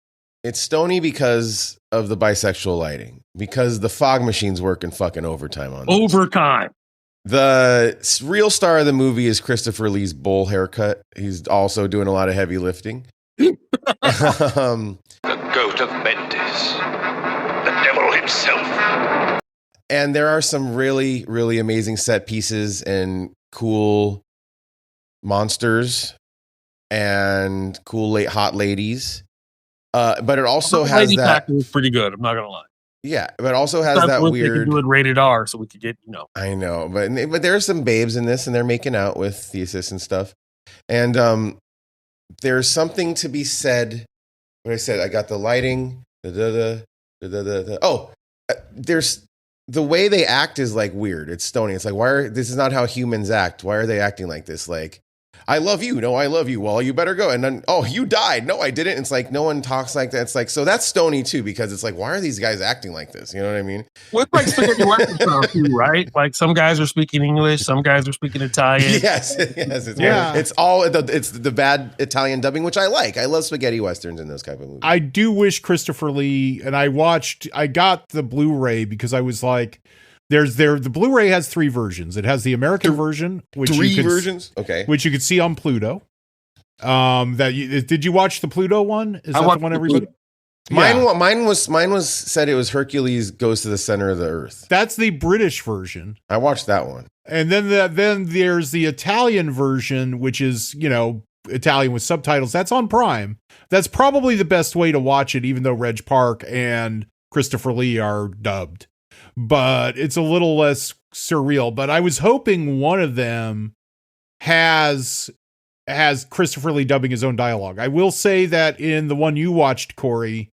It's stony because of the bisexual lighting, because the fog machine's working fucking overtime on this. Overtime. The real star of the movie is Christopher Lee's bowl haircut. He's also doing a lot of heavy lifting. The goat of Mendes. The devil himself. And there are some really, really amazing set pieces and cool monsters and cool hot ladies. But it also has that. Pack was pretty good. I'm not gonna lie. Yeah, but it also has that weird. They can do it rated R, so we could get I know, but there are some babes in this, and they're making out with Theseus and stuff. And there's something to be said. What I said, I got the lighting. Oh, there's the way they act is like weird. It's stony. It's like this is not how humans act. Why are they acting like this? Like, I love you. No, I love you. Well, you better go. And then, oh, you died. No, I didn't. It's like no one talks like that. It's like, so that's stony too, because it's like, why are these guys acting like this? You know what I mean? With like spaghetti western style too, right? Like some guys are speaking English, some guys are speaking Italian. Yes. It's the bad Italian dubbing, which I like. I love spaghetti westerns and those kind of movies. I do wish Christopher Lee, and I got the Blu-ray because I was like, the Blu-ray has 3 versions. It has the American version, which which you could see on Pluto. Did you watch the Pluto one? Is that the one everybody? Mine was said it was Hercules Goes to the Center of the Earth. That's the British version. I watched that one. And then there's the Italian version, which is, Italian with subtitles. That's on Prime. That's probably the best way to watch it, even though Reg Park and Christopher Lee are dubbed. But it's a little less surreal. But I was hoping one of them has Christopher Lee dubbing his own dialogue. I will say that in the one you watched, Cory,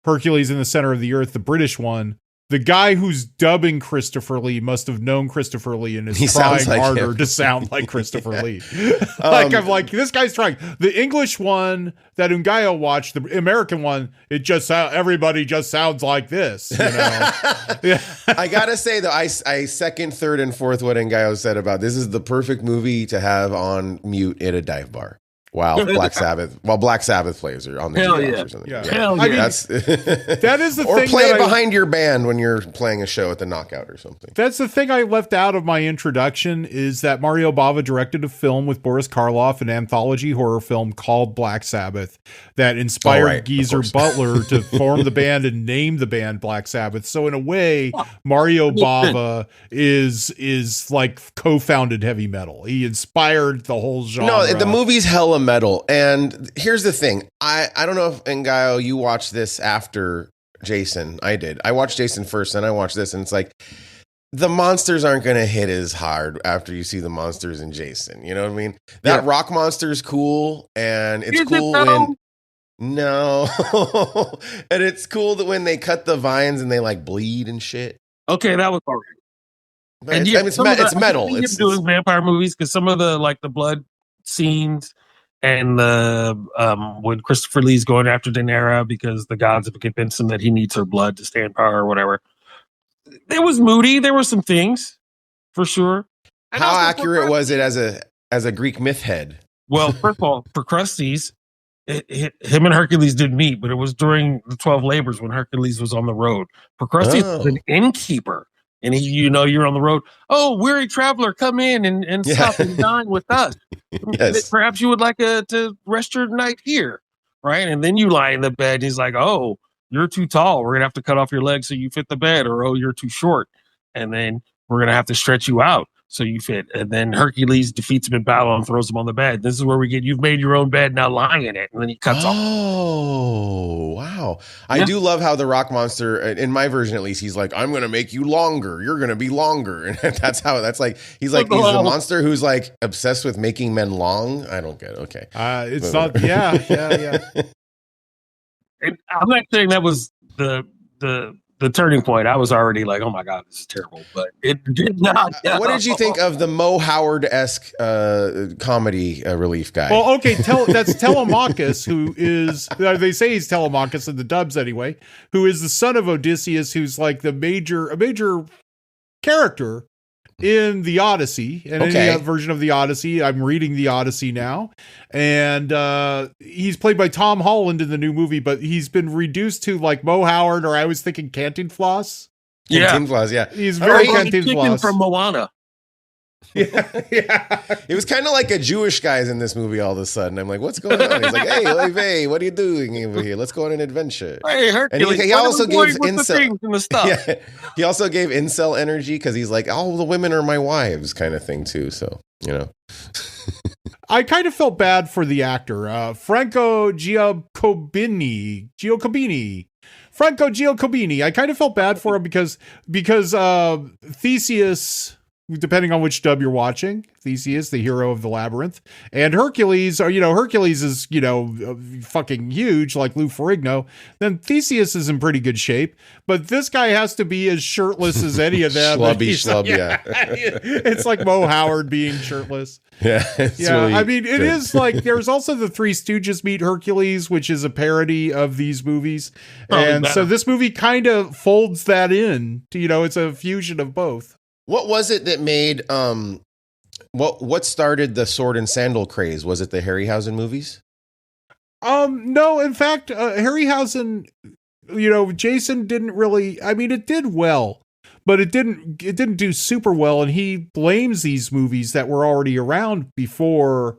Hercules in the Center of the Earth, the British one, the guy who's dubbing Christopher Lee must have known Christopher Lee and is trying harder to sound like Christopher Lee. I'm like, this guy's trying. The English one that Ngaio watched, the American one, it just everybody just sounds like this. You know? Yeah. I gotta say though, I second, third, and fourth what Ngaio said about this is the perfect movie to have on mute at a dive bar. Wow, Black Sabbath plays or on the jukebox or something. Yeah. Yeah. I mean, that is the or thing. Or play it behind your band when you're playing a show at the Knockout or something. That's the thing I left out of my introduction is that Mario Bava directed a film with Boris Karloff, an anthology horror film called Black Sabbath that inspired Geezer Butler to form the band and name the band Black Sabbath. So in a way, Mario Bava is like co-founded heavy metal. He inspired the whole genre. No, the movie's hella metal. And here's the thing. I don't know if Ngaio, you watched this after Jason. I did. I watched Jason first, and I watched this, and it's like the monsters aren't going to hit as hard after you see the monsters in Jason. You know what I mean? That rock monster is cool, and it's cool when no, and it's cool that when they cut the vines and they like bleed and shit. Okay, that was all right. But and it's metal. It's doing vampire movies because some of the like the blood scenes. And the when Christopher Lee's going after Daenerys because the gods have convinced him that he needs her blood to stand power or whatever. It was moody. There were some things for sure. And how accurate was it as a Greek myth head? Well, first of all, for Krusties, him and Hercules didn't meet, but it was during the 12 labors when Hercules was on the road. For Krusties, was an innkeeper. And he, you're on the road. Oh, weary traveler, come in and stop and dine with us. Yes. Perhaps you would like to rest your night here, right? And then you lie in the bed. And he's like, "Oh, you're too tall. We're gonna have to cut off your legs so you fit the bed." Or, "Oh, you're too short, and then we're gonna have to stretch you out so you fit." And then Hercules defeats him in battle and throws him on the bed. This is where we get, "You've made your own bed, now lie in it." And then he cuts off. Oh, wow. I do love how the rock monster, in my version at least, he's like, "I'm going to make you longer. You're going to be longer." And he's the monster who's like obsessed with making men long. I don't get it. Okay. It's not, yeah. And I'm not saying that was the turning point. I was already like, "Oh my God, this is terrible," but it did not. What did you think of the Mo Howard-esque comedy relief guy? Well, okay, that's Telemachus, who is, they say he's Telemachus in the dubs anyway, who is the son of Odysseus, who's like a major character in the Odyssey and any version of the Odyssey. I'm reading the Odyssey now, and he's played by Tom Holland in the new movie, but he's been reduced to like Mo Howard, or I was thinking Cantinflas. Cantinflas, yeah. He's very Cantinflas from Moana. Yeah. It was kind of like a Jewish guy's in this movie all of a sudden. I'm like, what's going on? He's like, "Hey, what are you doing over here? Let's go on an adventure." Hey, Hercules, and he also gave incel and the stuff. Yeah, he also gave incel energy because he's like, "All the women are my wives," kind of thing too. So I kind of felt bad for the actor, Franco Giacobini. I kind of felt bad for him because Theseus, depending on which dub you're watching, Theseus, the hero of the labyrinth, and Hercules Hercules is, fucking huge like Lou Ferrigno. Then Theseus is in pretty good shape, but this guy has to be as shirtless as any of them. Schlub, yeah. It's like Mo Howard being shirtless. Yeah. Really, I mean, it is like, there's also the Three Stooges meet Hercules, which is a parody of these movies. And so this movie kind of folds that in to, it's a fusion of both. What was it that made what started the sword and sandal craze? Was it the Harryhausen movies? No, in fact, Harryhausen, Jason didn't really, I mean, it did well, but it didn't do super well, and he blames these movies that were already around before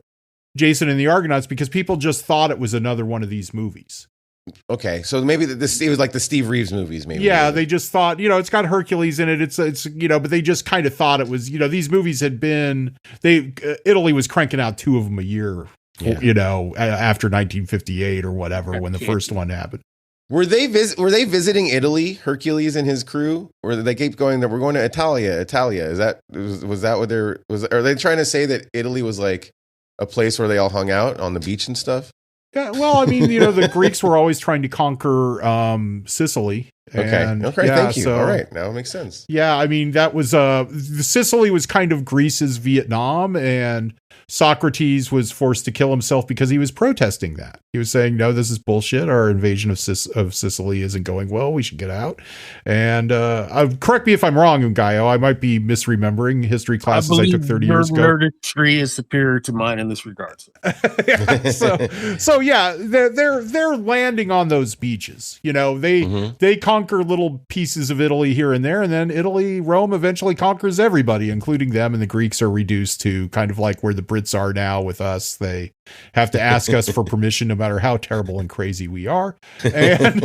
Jason and the Argonauts because people just thought it was another one of these movies. Okay, so maybe it was like the Steve Reeves movies, maybe. Yeah, they just thought, it's got Hercules in it. It's but they just kind of thought it was, these movies had been, Italy was cranking out 2 of them a year after 1958 or whatever, when the first one happened. Were they visiting Italy, Hercules and his crew? Or they keep going that we're going to Italia? Is that was that what are they trying to say that Italy was like a place where they all hung out on the beach and stuff? Yeah, well, I mean, the Greeks were always trying to conquer Sicily. Okay, thank you. So, all right, now it makes sense. Yeah, I mean, that was Sicily was kind of Greece's Vietnam, and Socrates was forced to kill himself because he was protesting that. He was saying, no, this is bullshit. Our invasion of Sicily isn't going well. We should get out. And correct me if I'm wrong, Ngaio. I might be misremembering history classes I took 30 years ago. Your tree is superior to mine in this regard. So yeah, they're landing on those beaches. They conquer little pieces of Italy here and there, and then Rome eventually conquers everybody, including them, and the Greeks are reduced to kind of like where the Brits are now with us. They have to ask us for permission no matter how terrible and crazy we are. And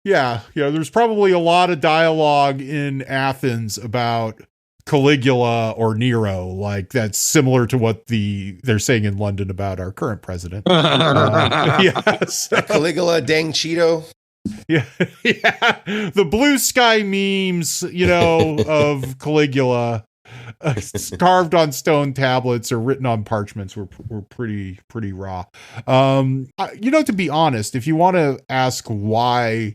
there's probably a lot of dialogue in Athens about Caligula or Nero, like that's similar to what they're saying in London about our current president. Yes, Caligula, dang Cheeto. Yeah, the blue sky memes, of Caligula, carved on stone tablets or written on parchments were pretty raw. To be honest, if you want to ask why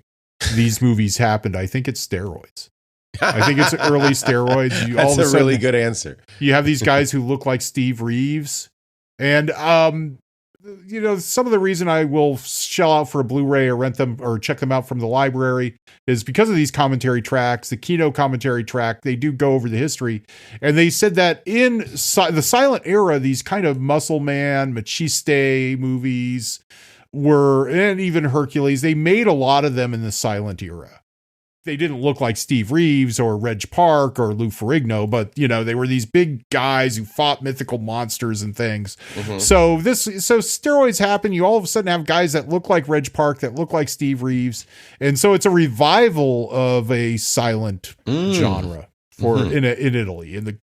these movies happened, I think it's steroids. I think it's early steroids. That's a really good answer. You have these guys who look like Steve Reeves, and some of the reason I will shell out for a Blu-ray or rent them or check them out from the library is because of these commentary tracks. The Kino commentary track, they do go over the history, and they said that in the silent era, these kind of muscle man, machiste movies and even Hercules, they made a lot of them in the silent era. They didn't look like Steve Reeves or Reg Park or Lou Ferrigno, but they were these big guys who fought mythical monsters and things. Mm-hmm. So steroids happen. You all of a sudden have guys that look like Reg Park, that look like Steve Reeves. And so it's a revival of a silent genre in Italy, and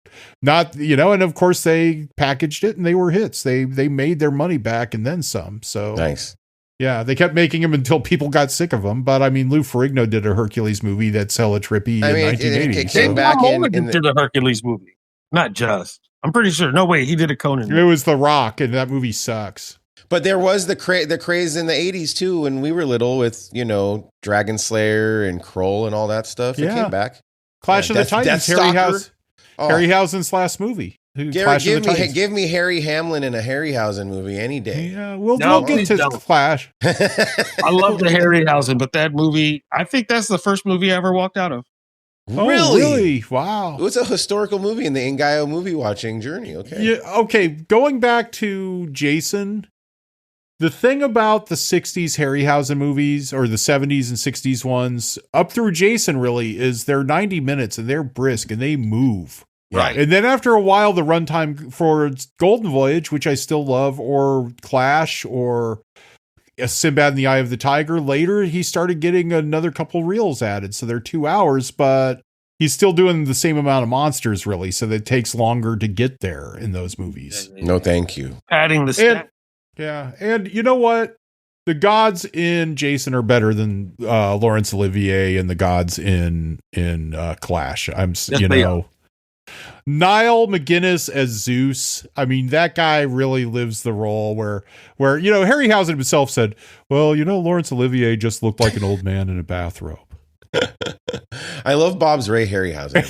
of course they packaged it and they were hits. They made their money back and then some. So nice. Yeah, they kept making them until people got sick of them. But I mean, Lou Ferrigno did a Hercules movie that's hella trippy in 1980. It came back into the Hercules movie, not just. I'm pretty sure. No, wait, he did a Conan. It was The Rock, and that movie sucks. But there was the craze in the 80s too when we were little with Dragon Slayer and Kroll and all that stuff. It came back. Clash of the Titans. Harryhausen's last movie. Give me Harry Hamlin in a Harryhausen movie any day. Yeah, we'll get to Clash. I love the Harryhausen, but that movie, I think that's the first movie I ever walked out of. Oh, really? Wow. It was a historical movie in the Ngaio movie watching journey. Okay. Yeah. Okay. Going back to Jason, the thing about the 60s Harryhausen movies or the 70s and 60s ones up through Jason really is they're 90 minutes and they're brisk and they move. Right. And then after a while, the runtime for Golden Voyage, which I still love, or Clash, or Sinbad and the Eye of the Tiger, later he started getting another couple reels added. So they're 2 hours, but he's still doing the same amount of monsters, really. So that it takes longer to get there in those movies. No, thank you. Padding the stat. Yeah. And you know what? The gods in Jason are better than Laurence Olivier and the gods in Clash. Niall McGuinness as Zeus. I mean, that guy really lives the role where Harryhausen himself said, well, Laurence Olivier just looked like an old man in a bathrobe. I love Bob's Ray Harryhausen.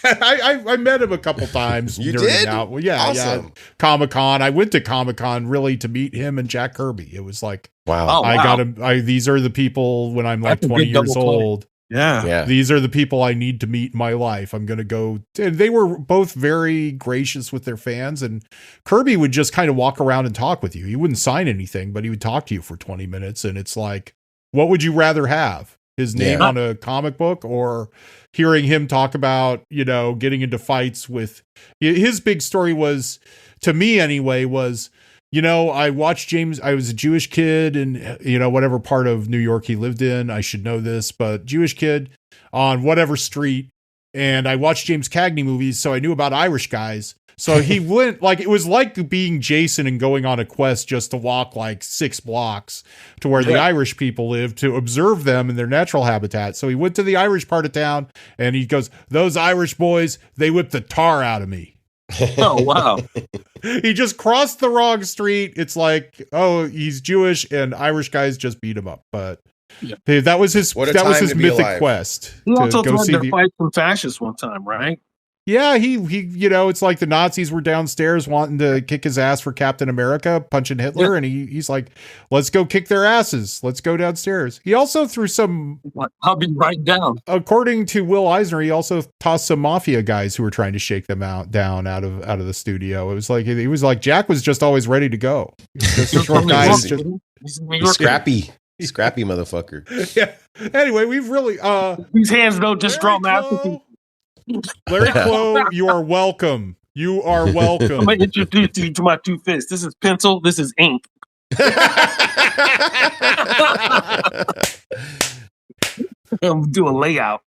I met him a couple times. You did? Out. Well, yeah, awesome. Yeah. Comic-Con. I went to Comic-Con really to meet him and Jack Kirby. It was like, wow. I got him. These are the people when I'm like 20 years old. Yeah. These are the people I need to meet in my life. I'm going to go. And they were both very gracious with their fans. And Kirby would just kind of walk around and talk with you. He wouldn't sign anything, but he would talk to you for 20 minutes. And it's like, what would you rather have? His name on a comic book or hearing him talk about, getting into fights with his big story was, to me anyway, was, I watched James. I was a Jewish kid in, whatever part of New York he lived in. I should know this, but Jewish kid on whatever street. And I watched James Cagney movies, so I knew about Irish guys. So he went, like, it was like being Jason and going on a quest just to walk like 6 blocks to where the Irish people live to observe them in their natural habitat. So he went to the Irish part of town and he goes, those Irish boys, they whipped the tar out of me. Oh, wow. He just crossed the wrong street. It's like, oh, he's Jewish and Irish guys just beat him up. But that was his mythic quest. He also tried to fight some fascists one time, right? Yeah, he, you know, it's like the Nazis were downstairs wanting to kick his ass for Captain America, punching Hitler, and he's like, let's go kick their asses. Let's go downstairs. He also threw some... I'll be right down. According to Will Eisner, he also tossed some mafia guys who were trying to shake them down out of the studio. It was like, he was like, Jack was just always ready to go. Just a short guy. He's scrappy. Scrappy motherfucker. Yeah. Anyway, we've really... These hands don't just draw masterpieces. Larry Clow, you are welcome. You are welcome. I'm going to introduce you to my 2 fists. This is pencil. This is ink. I'm doing layout.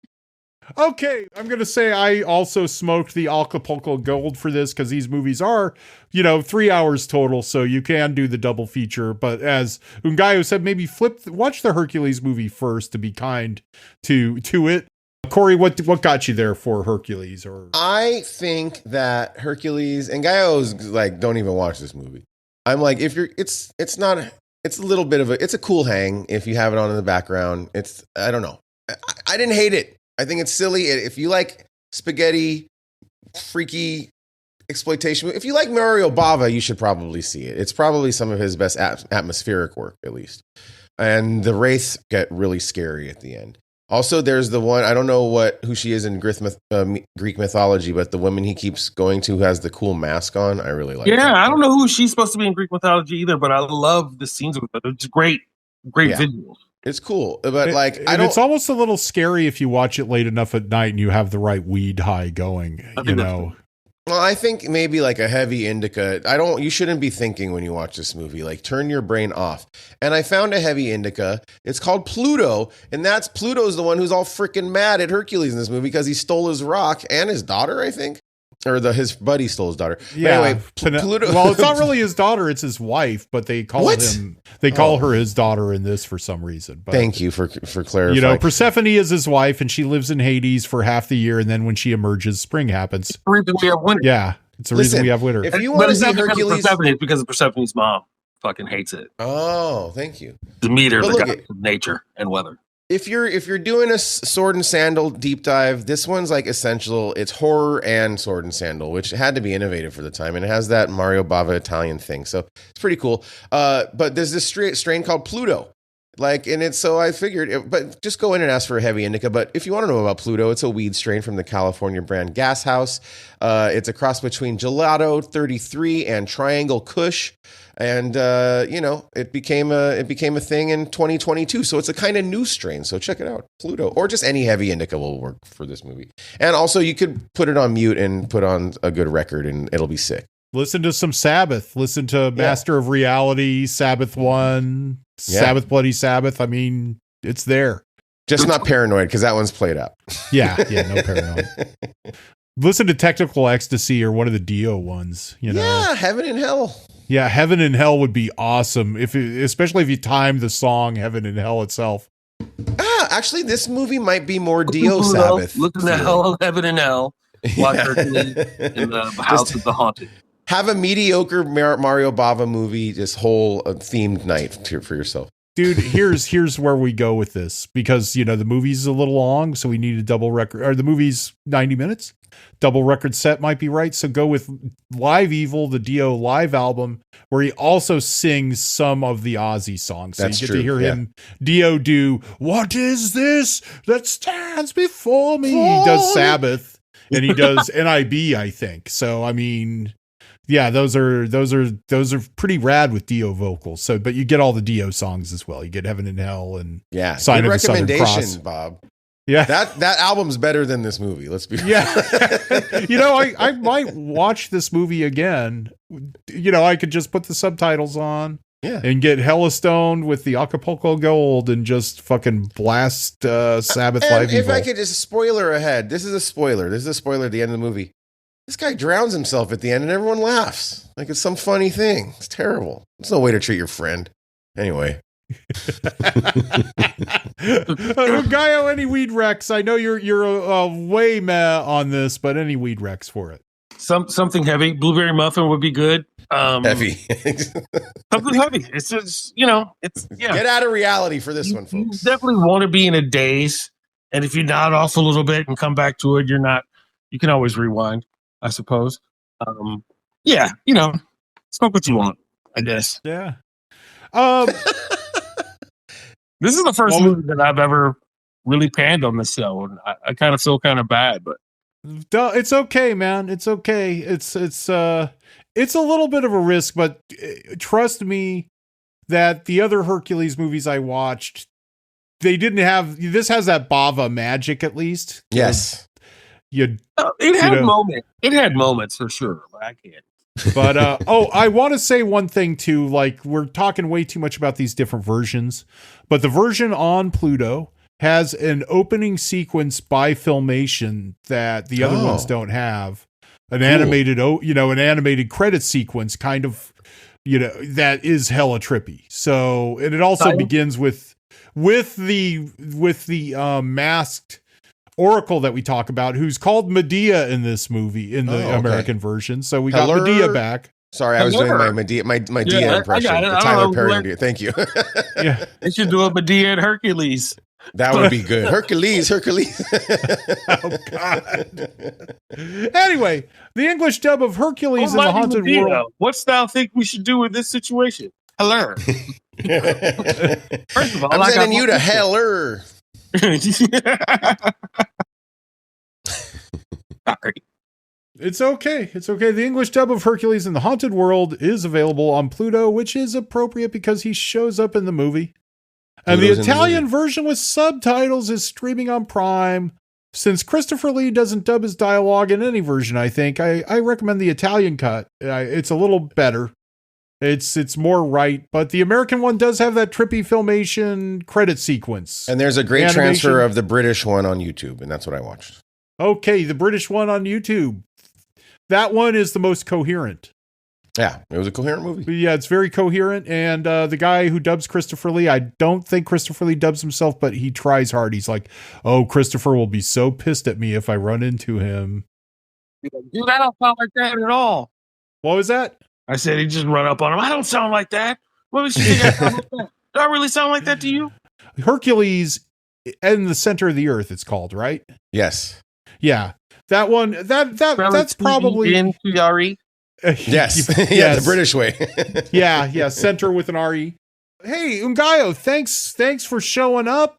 Okay, I'm going to say I also smoked the Acapulco Gold for this because these movies are, 3 hours total, so you can do the double feature. But as Ngaio said, maybe watch the Hercules movie first to be kind to it. Cory, what got you there for Hercules? Or I think that Hercules and Ngaio's like, don't even watch this movie. I'm like, it's a little bit of it's a cool hang if you have it on in the background. I don't know. I didn't hate it. I think it's silly. If you like spaghetti, freaky exploitation, if you like Mario Bava, you should probably see it. It's probably some of his best atmospheric work, at least. And the wraiths get really scary at the end. Also, there's the one, I don't know who she is in Greek mythology, but the woman he keeps going to who has the cool mask on. I really like her. I don't know who she's supposed to be in Greek mythology either, but I love the scenes with her. It's great visuals. It's cool, but it's almost a little scary if you watch it late enough at night and you have the right weed high going, Well, I think maybe like a heavy indica. You shouldn't be thinking when you watch this movie, like turn your brain off. And I found a heavy indica. It's called Pluto. And Pluto's the one who's all freaking mad at Hercules in this movie because he stole his rock and his daughter, I think. Or his buddy stole his daughter. Yeah. Anyway, Pluto. Well, it's not really his daughter, it's his wife, but they call her his daughter in this for some reason. But, thank you for clarifying. Persephone is his wife and she lives in Hades for half the year, and then when she emerges, spring happens. It's the reason we have winter. Yeah. It's the reason we have winter. If you want to see Hercules, it's because of Persephone's mom fucking hates it. Oh, thank you. Demeter, the god of nature and weather. If you're doing a sword and sandal deep dive, this one's like essential. It's horror and sword and sandal, which had to be innovative for the time, and it has that Mario Bava Italian thing, so it's pretty cool. But there's this strain called Pluto, so I figured, but just go in and ask for a heavy indica. But if you want to know about Pluto, it's a weed strain from the California brand Gas House. It's a cross between Gelato 33 and Triangle Kush. And it became a thing in 2022. So it's a kind of new strain. So check it out, Pluto, or just any heavy indica will work for this movie. And also, you could put it on mute and put on a good record, and it'll be sick. Listen to some Sabbath. Listen to Master of Reality, Sabbath 1, Sabbath Bloody Sabbath. I mean, it's there. Just not Paranoid, because that one's played out. Yeah, no Paranoid. Listen to Technical Ecstasy or one of the Dio ones. Yeah, Heaven and Hell. Yeah, Heaven and Hell would be awesome, especially if you time the song Heaven and Hell itself. Actually, this movie might be more Dio Sabbath. Look in the hell of Heaven and Hell. Watch Hercules in the House of the Haunted. Have a mediocre Mario Bava movie, this whole themed night for yourself. Dude, here's where we go with this, because the movie's a little long, so we need a double record, or the movie's 90 minutes. Double record set might be right. So go with Live Evil, the Dio live album, where he also sings some of the Ozzy songs. So That's you get true, to hear him, Dio, do "What Is This That Stands Before Me?" He does Sabbath, and he does NIB, I think. So I mean, yeah, those are pretty rad with Dio vocals. So, but you get all the Dio songs as well. You get Heaven and Hell and Sign of the Southern Cross. Bob. Yeah, that album's better than this movie. Let's be I might watch this movie again. I could just put the subtitles on, and get hella stoned with the Acapulco Gold and just fucking blast Sabbath Live Evil. If I could just spoiler ahead, this is a spoiler. This is a spoiler at the end of the movie. This guy drowns himself at the end and everyone laughs. Like it's some funny thing. It's terrible. It's no way to treat your friend. Anyway. Ngaio, any weed recs? I know you're way meh on this, but any weed recs for it? Something heavy. Blueberry muffin would be good. Heavy. Something heavy. It's just, it's Get out of reality for this one, folks. You definitely want to be in a daze. And if you nod off a little bit and come back to it, you can always rewind, I suppose. Smoke what you want, I guess. Yeah. This is the first movie that I've ever really panned on this show, and I kind of feel kind of bad, but it's okay, man. It's okay. It's a little bit of a risk, but trust me that the other Hercules movies I watched, they didn't have. This has that Bava magic, at least. Yes. It had moments. It had moments for sure, but I can't. But I want to say one thing too. Like, we're talking way too much about these different versions, but the version on Pluto has an opening sequence by Filmation that the other ones don't have. An animated, an animated credit sequence, kind of, that is hella trippy. So, and it also begins with the masked Oracle that we talk about, who's called Medea in this movie, in the American version. So we got Medea back. Sorry, I was doing my Medea, my Medea impression. The Tyler Perry Medea. Thank you. Yeah, they should do a Medea and Hercules. That would be good. Hercules. Oh God. Anyway, the English dub of Hercules in the Haunted World. What style think we should do with this situation? Heller. First of all, I'm sending you to Heller. Sorry. It's okay. It's okay. The English dub of Hercules in the Haunted World is available on Pluto, which is appropriate because he shows up in the movie. And the Italian version with subtitles is streaming on Prime. Since Christopher Lee doesn't dub his dialogue in any version, I think I recommend the Italian cut. It's a little better. It's more right, but the American one does have that trippy Filmation credit sequence. And there's a great transfer of the British one on YouTube, and that's what I watched. Okay, the British one on YouTube. That one is the most coherent. Yeah, it was a coherent movie. Yeah, it's very coherent, and the guy who dubs Christopher Lee, I don't think Christopher Lee dubs himself, but he tries hard. He's like, oh, Christopher will be so pissed at me if I run into him. Dude, I don't sound like that at all. What was that? I said he just run up on him. I don't sound like that. What was you think I sound like that? Do I really sound like that to you? Hercules in the Center of the Earth, it's called, right? Yes. Yeah. That one, that's probably N-T-R-E? Yes. Yeah, the British way. yeah, center with an R-E. Hey, Ngaio, thanks for showing up.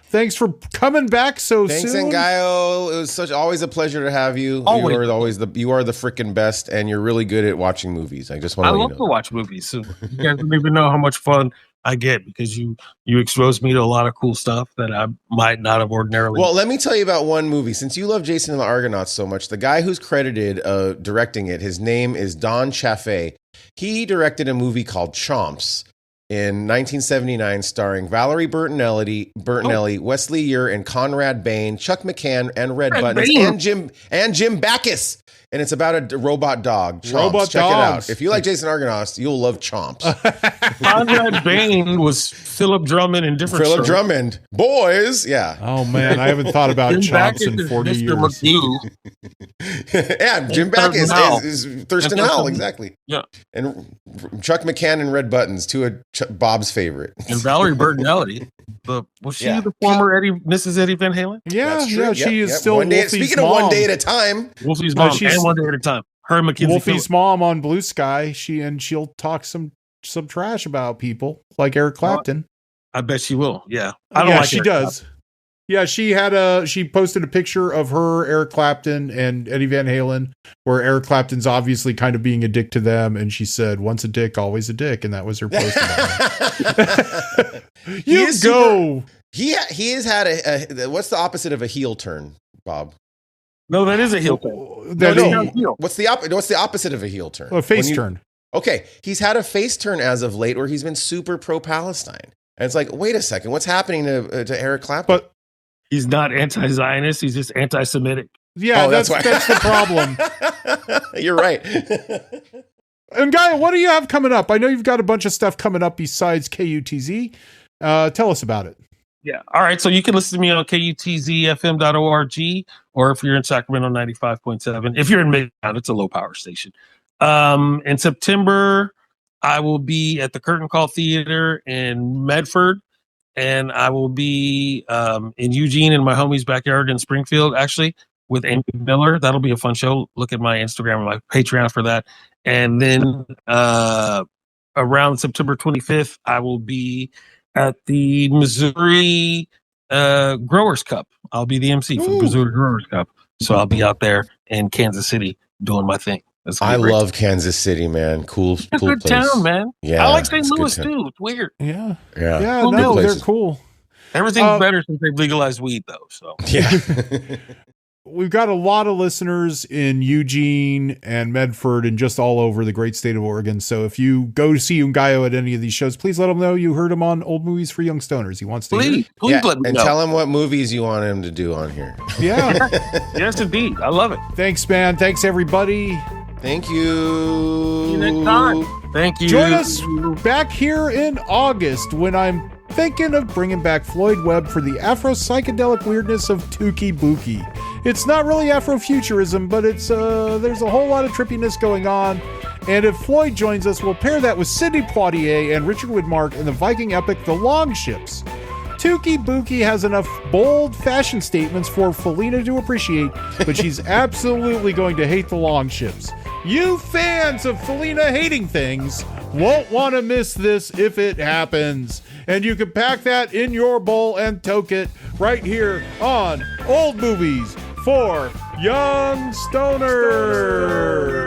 Thanks for coming back so soon. Thanks, Ngaio. It was always a pleasure to have you. Always. You are the freaking best, and you're really good at watching movies. I just want to let you know. I love to watch movies. So you guys don't even know how much fun I get because you expose me to a lot of cool stuff that I might not have ordinarily. Well, let me tell you about one movie. Since you love Jason and the Argonauts so much, the guy who's credited directing it, his name is Don Chaffee. He directed a movie called Chomps in 1979, starring Valerie Bertinelli, Wesley Ure, and Conrad Bain, Chuck McCann, and Red Buttons, and Jim Backus. And it's about a robot dog. Chomps. Check it out. If you like Jason Argonauts, you'll love Chomps. Conrad Bain was Philip Drummond in different Philip Drummond. Boys. Yeah. Oh, man. I haven't thought about Chomps in 40 years. Yeah, Jim Backus is Thurston Howell. Exactly. Yeah. And Chuck McCann and Red Buttons, two of Bob's favorite. And Valerie Bertinelli. Was she the former Mrs. Eddie Van Halen? Yeah, she is still Wolfie's speaking mom. Of One Day at a Time. Wolfie's mom, and One Day at a Time. Her and Mackenzie Wolfie's Phillips. mom on Blue Sky. She'll talk some trash about people like Eric Clapton. I bet she will. Yeah, she does. Yeah, she posted a picture of her, Eric Clapton, and Eddie Van Halen, where Eric Clapton's obviously kind of being a dick to them, and she said, "Once a dick, always a dick," and that was her post about it. He has had a what's the opposite of a heel turn, Bob? No, that is a heel turn. No. What's the opposite of a heel turn? A face turn. Okay, he's had a face turn as of late, where he's been super pro-Palestine, and it's like, wait a second, what's happening to Eric Clapton? But he's not anti-Zionist. He's just anti-Semitic. Yeah, Oh, that's why. the problem. You're right. And Ngaio, what do you have coming up? I know you've got a bunch of stuff coming up besides KUTZ. Tell us about it. Yeah. All right. So you can listen to me on kutzfm.org, or if you're in Sacramento, 95.7. If you're in Midtown, it's a low power station. In September, I will be at the Curtain Call Theater in Medford, and I will be in Eugene in my homie's backyard in Springfield, actually, with Amy Miller. That'll be a fun show. Look at my Instagram and my Patreon for that. And then around September 25th, I will be at the Missouri Growers Cup. I'll be the MC for the Missouri Growers Cup. So I'll be out there in Kansas City doing my thing. I love Kansas City, man. Cool good place. town, man. Yeah, I like St. it's a good Louis town. too. It's weird. Yeah. Yeah. No, Good they're places. cool. Everything's better since they've legalized weed, though. So Yeah. We've got a lot of listeners in Eugene and Medford and just all over the great state of Oregon. So if you go to see Ngaio at any of these shows, please let him know you heard him on Old Movies for Young Stoners. He wants to hear it. Please let me and know. tell him what movies you want him to do on here. Yeah. Yes, indeed. I love it. Thanks, man. Thanks, everybody. Thank you. See you next time. Thank you. Join us back here in August when I'm thinking of bringing back Floyd Webb for the Afro-psychedelic weirdness of Tuki Buki. It's not really Afrofuturism, but it's there's a whole lot of trippiness going on. And if Floyd joins us, we'll pair that with Sidney Poitier and Richard Widmark in the Viking epic The Longships. Tuki Buki has enough bold fashion statements for Felina to appreciate, but she's absolutely going to hate The Longships. You fans of Felina hating things won't want to miss this if it happens. And you can pack that in your bowl and toke it right here on Old Movies for Young Stoners.